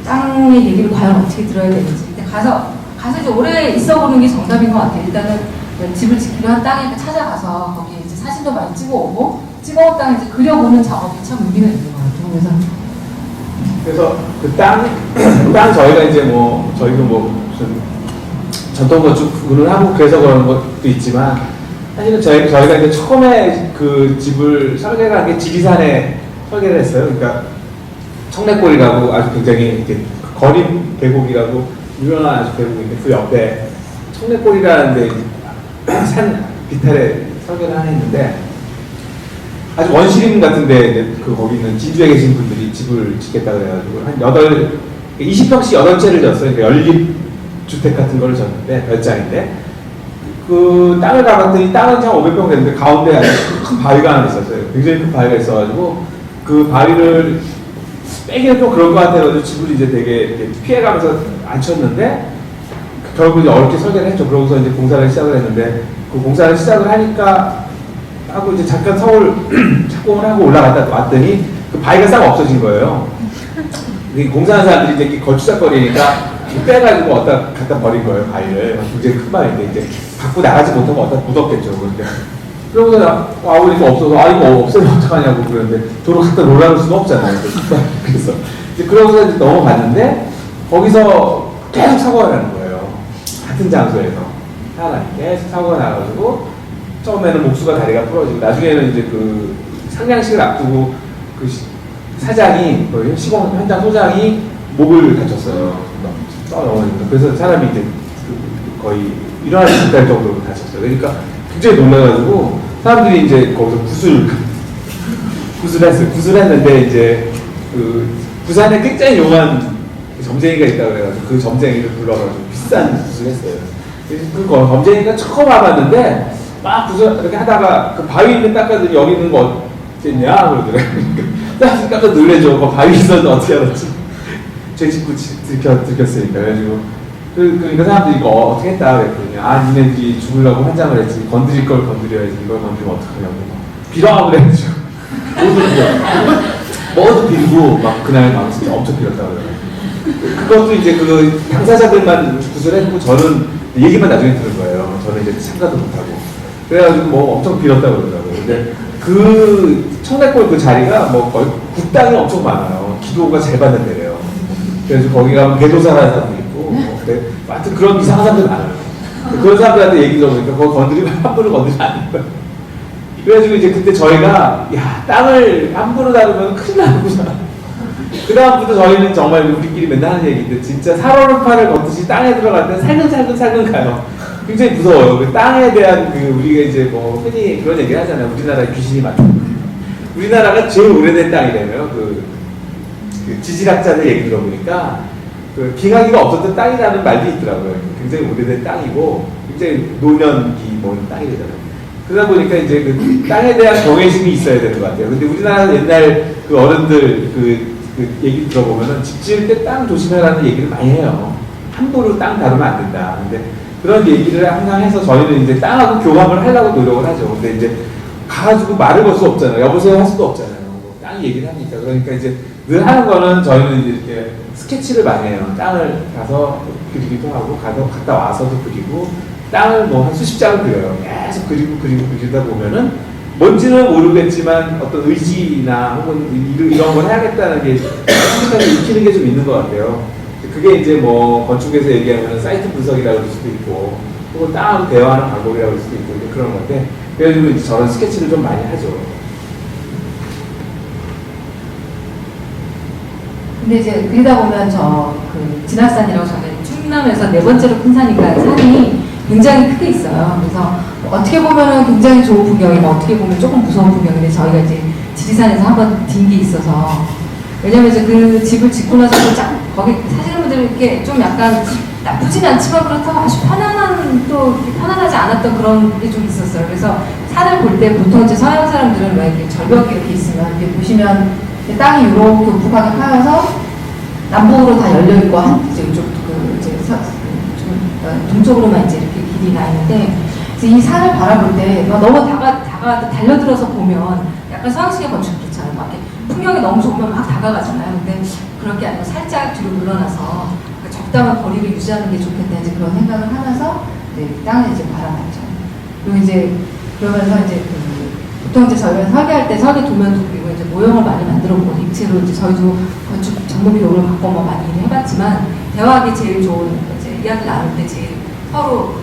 땅의 얘기를 과연 어떻게 들어야 되는지 근데 가서 이제 오래 있어보는 게 정답인 것 같아요. 일단은 집을 짓기로 한 땅에 찾아가서 거기 이제 사진도 많이 찍어오고 찍어온 땅을 이제 그려보는 작업이 참 의미가 있는 것 같아요. 그래서 그 땅 저희가 이제 뭐 저희도 뭐 무슨 전통 건축을 하고 그래서 그런 것도 있지만 사실은 저희가 이제 처음에 그 집을 설계를 한 게 지리산에 설계를 했어요. 그러니까 청래골이라고 아주 굉장히 이렇게 거림 계곡이라고 유명한 아주 계곡인데 그 옆에 청래골이라는 데 산 비탈에 설계를 하나 했는데 아주 원시림 같은데 그 거기 있는 진주에 계신 분들이 집을 짓겠다 그래가지고 한 20평씩 8채를 졌어요. 그러니까 연립주택 같은 거를 졌는데 별장인데 그 땅을 가봤더니 땅은 한 500평 됐는데 가운데 아주 큰 바위가 하나 있었어요. 굉장히 큰 바위가 있어가지고 그 바위를 빼기는 좀 그럴 것 같아가지고 집을 이제 되게 피해가면서 안 쳤는데 결국 이제 어렵게 설계를 했죠. 그러고서 이제 공사를 시작을 했는데 그 공사를 시작을 하고 이제 잠깐 서울 착공을 하고 올라갔다 왔더니 그 바위가 싹 없어진 거예요. 공사하는 사람들이 이제 거추장거리니까 빼가지고 어디다 갖다 버린 거예요, 바위를. 굉장히 큰 바위인데 이제 갖고 나가지 못하고 어디다 묻었겠죠. 그러니까. 그러고서 이거 없어서 이거 없애면 어떡하냐고 그러는데 도로 갖다 놀라놓을 수는 없잖아요. 그래서 이제 그러고서 이제 넘어갔는데 거기서 계속 사고가 나는 거예요. 같은 장소에서 하나 계속 사고가 나가지고 처음에는 목수가 다리가 부러지고 나중에는 이제 그 상냥식을 앞두고 그 사장이 시공 현장 소장이 목을 다쳤어요. 그래서 사람이 이제 거의 일어나지 못할 정도로 다쳤어요. 그러니까 굉장히 놀라가지고 사람들이 이제 거기서 구슬했어요. 구슬했는데 이제 그 부산에 굉장히 용한 점쟁이가 있다고 그래가지고 그 점쟁이를 불러가지고 비싼 구슬했어요. 그래서 그 점쟁이가 처음 와봤는데 막 구슬 이렇게 하다가 그 바위 있는 닦아더니 여기 있는 거 어땠냐 그러더라고요. 깜짝 놀래죠. 그 바위 있었는데 어떻게 알았지? 제 집구 들켰으니까. 그래가지고 그러니까 사람들이 이거 어떻게 했다 그랬거든요. 니네들이 죽으려고 환장을 했지. 건드릴 걸 건드려야지. 이걸 건드리면 어떡하냐고. 빌어 그랬죠. 뭐도 빌고 막 그날 막 진짜 엄청 빌었다고 그래요. 그것도 이제 그 당사자들만 구슬했고 저는 얘기만 나중에 들은 거예요. 저는 이제 참가도 못하고. 그래가지고 뭐 엄청 빌었다고 그러더라고요. 근데 그 청래골 그 자리가 뭐 거의 굿당이 엄청 많아요. 기도가 잘 받는 데래요. 그래서 거기 가면 배도사라는 사람도 있고, 하여튼 그런 이상한 사람들 많아요. 그런 사람들한테 얘기 들어보니까 그거 건드리면 함부로 건드리면 안 돼요. 그래가지고 이제 그때 저희가, 땅을 함부로 다루면 큰일 나는구나. 그 다음부터 저희는 정말 우리끼리 맨날 하는 얘기인데, 진짜 살얼음판을 걷듯이 땅에 들어갈 때 살근살근 가요. 굉장히 무서워요. 그 땅에 대한 우리가 이제 뭐 흔히 그런 얘기 하잖아요. 우리나라에 귀신이 많다. 우리나라가 제일 오래된 땅이라며요. 그 지질학자들 얘기 들어보니까 빙하기가 없었던 땅이라는 말도 있더라고요. 굉장히 오래된 땅이고 굉장히 노년기 땅이잖아요. 그러다 보니까 이제 그 땅에 대한 경외심이 있어야 되는 것 같아요. 근데 우리나라 옛날 그 어른들 그 얘기 들어보면은 집 지을 때 땅 조심해라는 얘기를 많이 해요. 함부로 땅 다루면 안 된다. 근데 그런 얘기를 항상 해서 저희는 이제 땅하고 교감을 하려고 노력을 하죠. 근데 이제 가가지고 말을 걸 수 없잖아요. 여보세요 할 수도 없잖아요. 뭐 땅 얘기를 하니까. 그러니까 이제 늘 하는 거는 저희는 이제 이렇게 스케치를 많이 해요. 땅을 가서 그리기도 하고, 갔다 와서도 그리고, 땅을 뭐 한 수십 장을 그려요. 계속 그리다 보면은 뭔지는 모르겠지만 어떤 의지나 혹은 이런 걸 해야겠다는 게 생각이 익히는 게 좀 있는 것 같아요. 그게 이제 뭐 건축에서 얘기하면 사이트 분석이라고 할 수도 있고, 혹은 땅하고 대화하는 방법이라고 할 수도 있고, 이제 그런 건데, 그래서 이제 저런 스케치를 좀 많이 하죠. 근데 이제 그러다 보면 그 진학산이라고 저는 충남에서 네 번째로 큰 산이니까 산이 굉장히 크게 있어요. 그래서 어떻게 보면은 굉장히 좋은 풍경이고 어떻게 보면 조금 무서운 풍경인데 저희가 이제 지리산에서 한번 딘 게 있어서 왜냐면 이제 그 집을 짓고 나서 쫙 거기 사시는 분들이 이렇게 좀 약간 나쁘진 않지만 그렇다고 아주 편안하지 않았던 그런 게 좀 있었어요. 그래서 산을 볼 때 보통 이제 서양 사람들은 왜 이렇게 절벽이 이렇게 있으면 이렇게 보시면 땅이 이렇게 우북하게 파여서 남북으로 다 열려 있고 이제 이쪽 동쪽으로만 이제 이렇게 길이 나 있는데 이 산을 바라볼 때 너무 달려들어서 보면 약간 서양식의 건축 그렇잖아요. 막 이렇게 풍경이 너무 좋으면 막 다가가잖아요. 근데 그런 게 아니고 살짝 뒤로 물러나서 적당한 거리를 유지하는 게 좋겠다 이제 그런 생각을 하면서 땅을 이제 바라봤죠. 그리고 이제 그러면서 이제 보통 이제 저희가 설계할 때 설계 도면도 그리고 이제 모형을 많이 만들어보고 입체로 이제 저희도 건축 전문 교육을 받고 뭐 많이 해봤지만 대화하기 제일 좋은 이제 이야기 나눌 때 제일 서로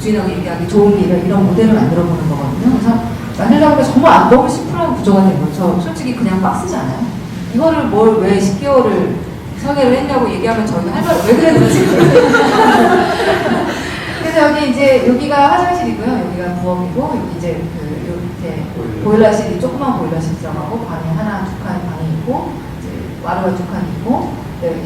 주인하고 얘기하기 좋은 게 이런 모델을 만들어보는 거거든요. 그래서 만들다 보니까 정말 너무 심플한 구조가 된 거죠. 솔직히 그냥 박스잖아요. 이거를 왜 10개월을 설계를 했냐고 얘기하면 저희가 할 말 왜 그랬는지. 그래서 여기 이제 여기가 화장실이고요. 여기가 부엌이고 여기 이제 요 밑에 보일러실이 조그만 보일러실 들어가고 방이 하나 두 칸 방이 있고 이제 와루가 두 칸 있고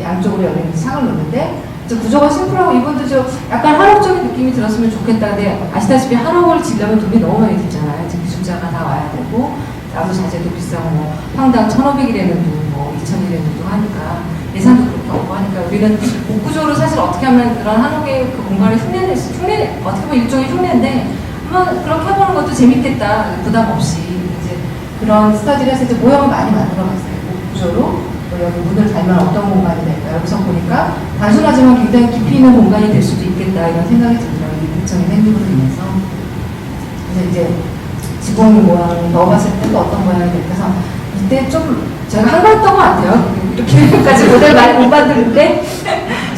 양쪽으로 열리는 창을 놓는데 구조가 심플하고 이분도 좀 약간 한옥적인 느낌이 들었으면 좋겠다. 근데 아시다시피 한옥을 지려면 돈이 너무 많이 들잖아요. 기술자가 다 와야 되고 나무 자재도 비싸고 뭐 평당 1,500이라는 돈, 뭐 2,000이라는 돈 하니까 예산도 그렇게 없고 하니까 우리는 복구적으로 사실 어떻게 하면 그런 한옥의 그 공간을 흉내 어떻게 보면 일종의 흉내인데 한번 그렇게 해보는 것도 재밌겠다. 부담 없이 이제 그런 스터디를 해서 이제 모형을 많이 만들어봤어요. 복구적으로. 여기 문을 달면 어떤 공간이 될까? 여기서 보니까 단순하지만 굉장히 깊이 있는 공간이 될 수도 있겠다 이런 생각이 들더라고요. 이 부천의 생기부로 인해서. 그래서 이제 지붕 모양을 넣어봤을 때도 어떤 모양이 될까 해서 이때 좀 제가 한가했던 것 같아요. 이렇게까지 모델 많이 못 만드는데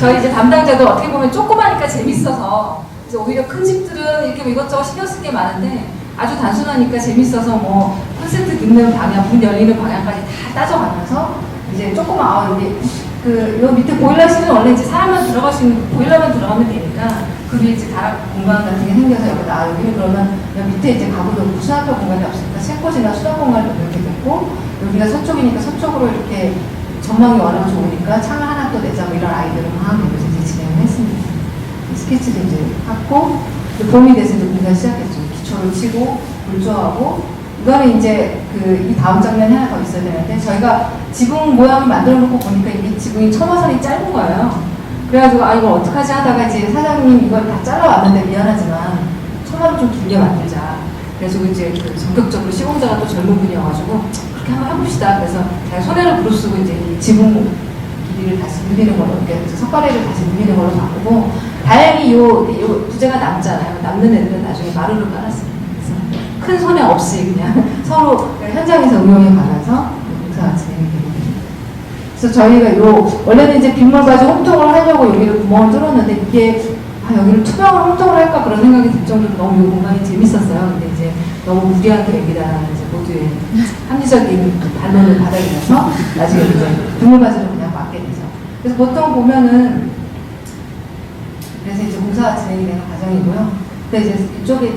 저희 이제 담당자도 어떻게 보면 조그마니까 재밌어서 이제 오히려 큰 집들은 이렇게 뭐 이것저것 신경 쓸 게 많은데 아주 단순하니까 재밌어서 뭐 콘센트 넣는 방향, 문 열리는 방향까지 다 따져가면서 이제 조그만 여기 요 밑에 보일러실은 원래 이제 사람만 들어갈 수 있는 보일러만 들어가면 되니까 그 위에 이제 다락 공간 같은 게 생겨서 여기는 그러면 여기 밑에 이제 가구도 수납할 공간이 없으니까 책꽂이나 수납 공간을 이렇게 됐고 여기가 서쪽이니까 서쪽으로 이렇게 전망이 워낙 좋으니까 창을 하나 또 내자고 이런 아이디어를 방학하면서 이제 진행을 했습니다. 스케치도 이제 하고 봄이 돼서 이제 공사 시작했죠. 기초를 치고 불조하고 이거는 이제 이 다음 장면이 하나 더 있어야 되는데 저희가 지붕 모양을 만들어 놓고 보니까 이게 지붕이 처마선이 짧은 거예요. 그래가지고 이걸 어떡하지 하다가 이제 사장님 이걸 다 잘라왔는데 미안하지만 처마를 좀 길게 만들자. 그래서 이제 전격적으로 시공자가 또 젊은 분이어가지고 그렇게 한번 해봅시다. 그래서 제가 손해를 무릅쓰고 이제 이 지붕 길이를 다시 늘리는 걸로 이렇게 석가래를 다시 늘리는 걸로 바꾸고 다행히 요 부재가 남잖아요. 남는 애들은 나중에 마루를 깔았습니다. 큰 손해 없이 그냥 서로 현장에서 응용해 가면서 공사가 진행이 됩니다. 그래서 저희가 원래는 이제 빗물 가지고 홈통을 하려고 여기를 구멍을 뚫었는데 이게 여기를 투명한 홈통을 할까 그런 생각이 들 정도로 너무 이 공간이 재밌었어요. 근데 이제 너무 무리한 계획이다라는 이제 모두의 합리적인 반론을 받아들여서 나중에 이제 빗물 가지고 그냥 맡게 되죠. 그래서 보통 보면은 그래서 이제 공사가 진행이 되는 과정이고요. 근데 이제 이쪽에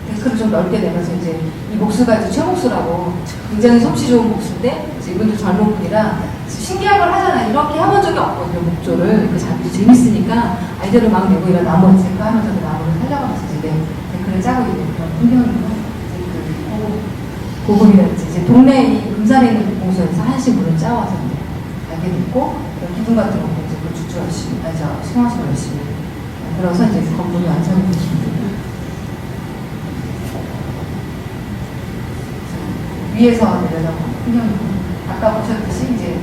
데크를 좀 넓게 내면서 이제 이 목수가 이제 최목수라고 굉장히 솜씨 좋은 목수인데 이분도 젊은 분이라 신기한 걸 하잖아요. 이렇게 해본 적이 없거든요. 목조를 재밌으니까 아이디어를 막 내고 이런 나무 제거하면서 그 나무를 살려가면서 이제 데크를 짜고 있는 그런 풍경이고 부분이라든지 이제 동네 이 군산에 있는 공소에서 한식 물을 짜와서 이제 알게 됐고, 기둥 같은 거 이제 그 주주 열심히, 신화식 열심히 그래서 이제 건물이 완성이 됐습니다. 위에서 내려다보는 풍경이고, 아까 보셨듯이 이제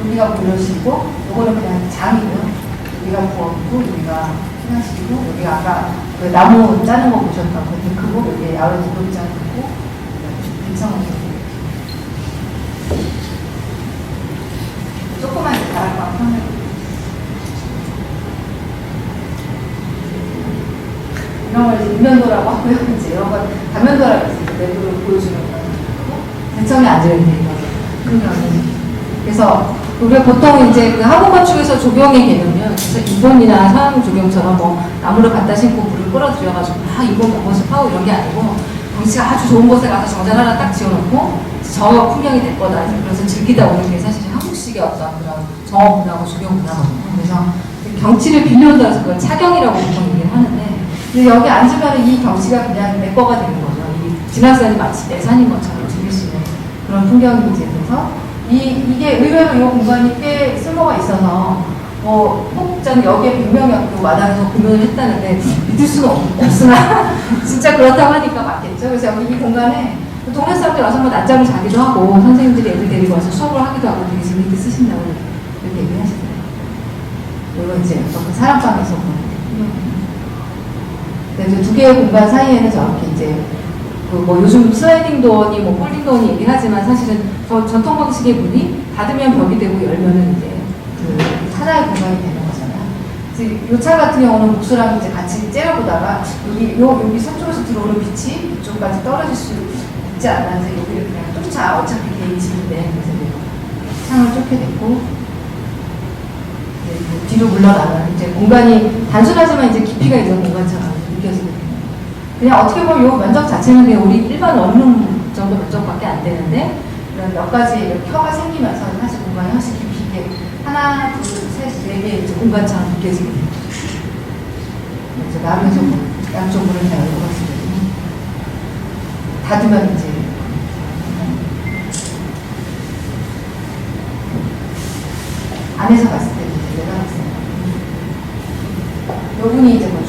여기가 보여지고, 요거는 그냥 장이고요. 여기가 부엌이고, 여기가 신화식이고, 여기가 아까 그 나무 짜는 거 보셨던 거 되게 크고, 여기 야외 무릎장 있고, 괜찮은 조그만 다락방 편을 이런 걸 이제 인면도라고 하고요. 이제 이런 걸 단면도라고 해서 내부를 보여주는 거고, 대청이 앉아있는 풍경이. 그래서 우리가 보통 이제 그 한국 건축에서 조경의 개념은 그래서 일본이나 서양 조경처럼 뭐 나무를 갖다 심고 물을 끌어들여가지고 막 일본 공모습 하고 이런 게 아니고, 경치가 아주 좋은 곳에 가서 정장 하나 딱 지어놓고 저 풍경이 될 거다. 그래서 즐기다 오는 게 사실 한국식의 어떤 그런 정어 문화고 조경 문화거든요. 그래서 경치를 빌려온다 해서 그걸 차경이라고 보통 얘기를 하는데, 근데 여기 앉으면 이 경치가 그냥 내 거가 되는 거죠. 이 지나산이 마치 내 산인 것처럼 즐길 수 있는 그런 풍경이 이제 돼서 이게 의외로 이 공간이 꽤 쓸모가 있어서 혹자는 여기에 100명이었고 마당에서 공연을 했다는데 믿을 수가 없으나 진짜 그렇다고 하니까 맞겠죠. 그래서 여기 이 공간에 동네 사람들이 와서 뭐 낮잠을 자기도 하고 선생님들이 애들 데리고 와서 수업을 하기도 하고 되게 재밌게 쓰신다고 이렇게 얘기를 하시더라고요. 그리고 이제 그 사람방에서 근데 두 개의 공간 사이에는 저렇게 이제 뭐 요즘 슬라이딩 도어니 뭐 폴딩 도어니 얘기하지만 사실은 전통 방식의 문이 닫으면 벽이 되고 열면은 이제 그 하나의 공간이 되는 거잖아요. 그래서 요 차 같은 경우는 목수랑 이제 같이 째려보다가 여기 서쪽에서 들어오는 빛이 이쪽까지 떨어질 수 있지 않아서 여기를 그냥 쫓아 어차피 개인 집인데 그래서 창을 쫓게 됐고 뒤로 물러나면 이제 공간이 단순하지만 이제 깊이가 있는 공간처럼 느껴지게 됩니다. 그냥 어떻게 보면 이 면적 자체는 그냥 우리 일반 원룸 정도 면적밖에 안 되는데 이런 몇 가지 이렇게 혀가 생기면서 사실 공간이 훨씬 깊이 있게 하나, 둘, 셋, 네 개 이제 공간처럼 느껴지게 됩니다. 이제 나면서 양쪽 문을 다 열고 갔을 때 닫으면 이제 안에서 봤을 때 이제 내려갔어요. 요분이 이제 뭐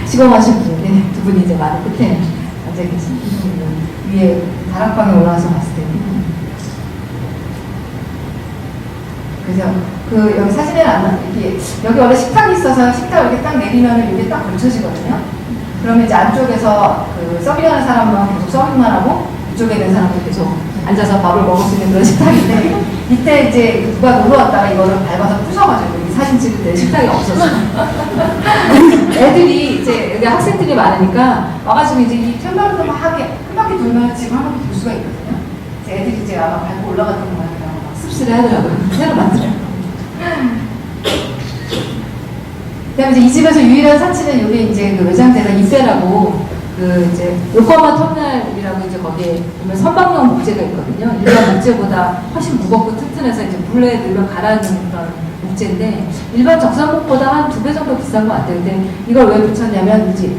시공하신 분인데 두 분이 이제 마루 끝에 앉아 계신 분은 위에 다락방에 올라와서 봤을 때는 그래서 여기 사진에는 안 나와요. 여기 원래 식탁이 있어서 식탁 이렇게 딱 내리면은 이게 딱 걸쳐지거든요. 그러면 이제 안쪽에서 그 서빙하는 사람만 계속 서빙만 하고 이쪽에 있는 사람들 계속 앉아서 밥을 먹을 수 있는 그런 식탁인데 이때 이제 누가 놀러 왔다가 이거를 밟아서 부셔가지고 이 사진 찍을 때 식탁이 없었어요. 애들이 이제 여기 학생들이 많으니까 와가지고 이제 이 푯말도 막 하게 한 바퀴 돌면 지금 한 바퀴 돌 수가 있거든요. 이제 애들이 이제 아마 밟고 올라갔던 거 같아요. 씁쓸해 하더라고요. 새로 만들어요. 그다음에 이제 이 집에서 유일한 사치는 여기 이제 그 외장재가 이세라고 그 이제 요코하마 터미널이라고 이제 거기에 보면 선박용 목재가 있거든요. 일반 목재보다 훨씬 무겁고 튼튼해서 이제 물에 넣으면 가라앉는 그런 목재인데 일반 적산목보다 한 2배 정도 비싼 것 같아요. 근데 이걸 왜 붙였냐면 이제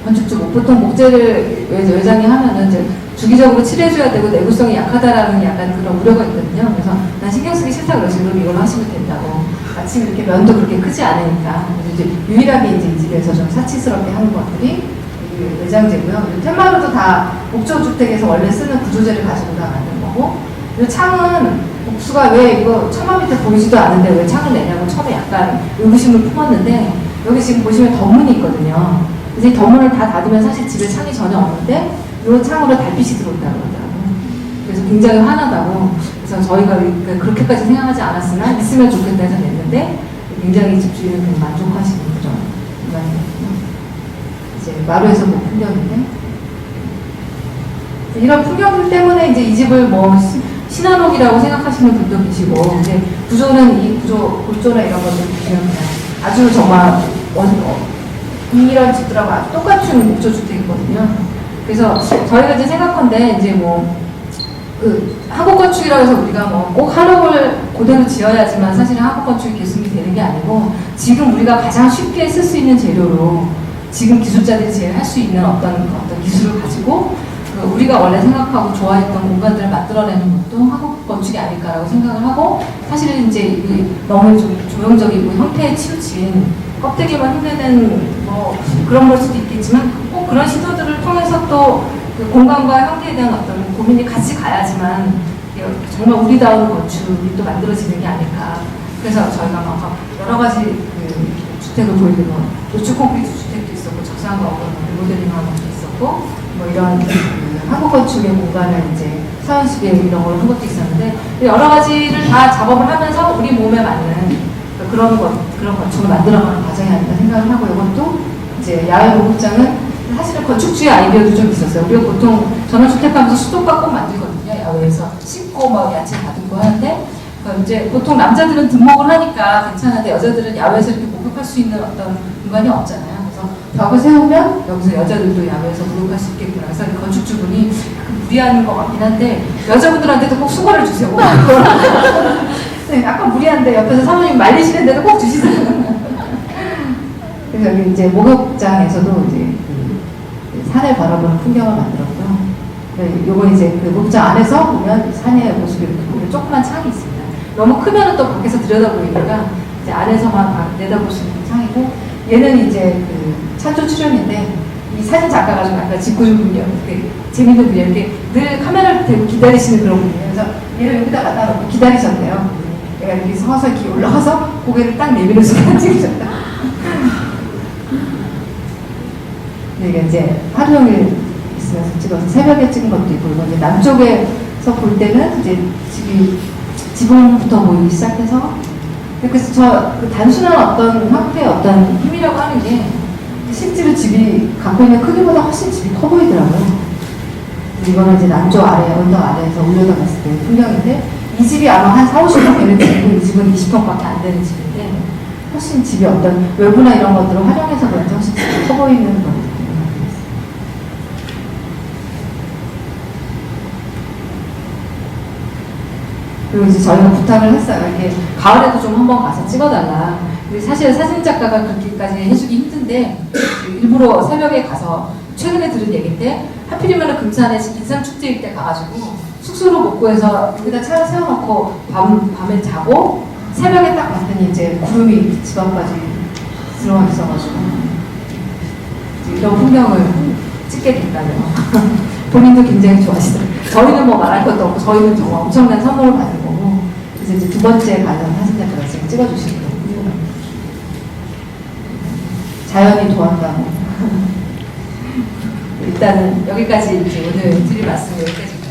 건축주고 보통 목재를 외장에 하면은 이제 주기적으로 칠해줘야 되고 내구성이 약하다라는 약간 그런 우려가 있거든요. 그래서 난 신경 쓰기 싫다 그러시고 그럼 이걸로 하시면 된다고. 마침 이렇게 면도 그렇게 크지 않으니까. 그래서 이제 유일하게 이제 이 집에서 좀 사치스럽게 하는 것들이 외장재고요. 푯마루도 다 목조주택에서 원래 쓰는 구조재를 가지고 다 만든 거고, 이 창은 목수가 왜 이거 처마 밑에 보이지도 않는데 왜 창을 내냐고 처음에 약간 의구심을 품었는데 여기 지금 보시면 덧문이 있거든요. 그래서 이 덧문을 다 닫으면 사실 집에 창이 전혀 없는데 이 창으로 달빛이 들어온다고 그러더라고요. 그래서 굉장히 환하다고. 그래서 저희가 그렇게까지 생각하지 않았으나 있으면 좋겠다 해서 냈는데 굉장히 집주인은 되게 만족하시는 그런 공간이거든요. 이제 마루에서 본 풍경인데 이런 풍경들 때문에 이제 이 집을 뭐 신한옥이라고 생각하시는 분도 계시고, 근데 골조나 이런 것들 보시면 그냥 아주 정말 이런 집들하고 아주 똑같은 목조주택이거든요. 그래서 저희가 이제 생각한데 이제 한국 건축이라고 해서 우리가 꼭 한옥을 그대로 지어야지만 사실은 한국 건축이 계승이 되는 게 아니고 지금 우리가 가장 쉽게 쓸 수 있는 재료로 지금 기술자들이 제일 할 수 있는 어떤 기술을 가지고 우리가 원래 생각하고 좋아했던 공간들을 만들어내는 것도 한국 건축이 아닐까라고 생각을 하고, 사실은 이제 너무 좀 조형적이고 형태에 치우친 껍데기만 흉내낸 뭐 그런 걸 수도 있겠지만, 꼭 그런 시도들을 통해서 또 그 공간과 형태에 대한 어떤 고민이 같이 가야지만 정말 우리다운 건축이 또 만들어지는 게 아닐까. 그래서 저희가 막 여러 가지 그 주택을 보이는 거, 노출 콘크리트 주택도 있었고, 적상과 어떤 리모델링하는 것도 있었고, 뭐 이런 그 한국 건축의 공간을 이제 사연숲에 이런 걸 한 것도 있었는데, 여러 가지를 다 작업을 하면서 우리 몸에 맞는 그런 건축을 만들어가는 과정이 아닌가 생각을 하고, 이것도 이제 야외 목욕장은 사실은 건축주의 아이디어도 좀 있었어요. 우리가 보통 전원주택하면서 수도가 꼭 만들거든요. 야외에서 씻고 막 야채 다듬고 하는데, 이제 보통 남자들은 등목을 하니까 괜찮은데 여자들은 야외에서 이렇게 목욕할 수 있는 어떤 공간이 없잖아요. 그래서 벽을 세우면 여기서 여자들도 야외에서 목욕할 수 있겠구나. 그래서 건축주분이 무리하는 것 같긴 한데, 여자분들한테도 꼭 수건을 주세요. 네, 약간 무리한데 옆에서 사모님 말리시는데도 꼭 주시세요. 그래서 여기 이제 목욕장에서도 이제 산을 바라보는 풍경을 만들었고요. 네, 요건 이제 그 목욕장 안에서 보면 산의 모습이 이렇게 보면 조그만 창이 있습니다. 너무 크면은 또 밖에서 들여다보이니까 이제 안에서만 내다볼 수 있는 창이고, 얘는 이제 그 찬조 출연인데, 이 사진 작가가 좀 약간 짓궂은 분이에요. 재밌는 분이에요. 이렇게 늘 카메라를 대고 기다리시는 그런 분이에요. 그래서 얘를 여기다 갖다 놓고 기다리셨대요. 얘가 이렇게 서서 이렇게 올라가서 고개를 딱 내밀는 순간 찍으셨다. 이게 이제 하루 종일 있으면서 찍어서 새벽에 찍은 것도 있고, 이건 이제 남쪽에서 볼 때는 이제 지붕부터 보이기 시작해서, 그래서 그 단순한 어떤 형태의 어떤 힘이라고 하는 게 실제로 집이 갖고 있는 크기보다 훨씬 집이 커 보이더라고요. 이거는 이제 남쪽 아래, 언덕 아래에서 올려다봤을 때 풍경인데, 이 집이 아마 한 4, 50평 되는 집이고, 이 집은 20평밖에 안 되는 집인데, 훨씬 집이 어떤 외부나 이런 것들을 활용해서 그런지 훨씬 집이 커 보이는 거. 그리고 이제 저희가 부탁을 했어요. 이렇게 가을에도 좀 한번 가서 찍어달라. 근데 사실 사진 작가가 그렇게까지 해주기 힘든데, 일부러 새벽에 가서, 최근에 들은 얘기인데, 하필이면 금산에 인삼축제일 때 가가지고 숙소로 못 구해서 여기다 차를 세워놓고 밤에 자고, 새벽에 딱 봤더니 이제 구름이 집 앞까지 들어와 있어가지고 이런 풍경을 찍게 됐다요. 본인도 굉장히 좋아하시더라고요. 저희는 뭐 말할 것도 없고, 저희는 정말 엄청난 선물을 받은 거고, 그래서 이제 두 번째 가는 사진작가가 지금 찍어주시는 거고요. 자연이 도왔다고. 일단은 여기까지 이제 오늘 드릴 말씀 여기까지.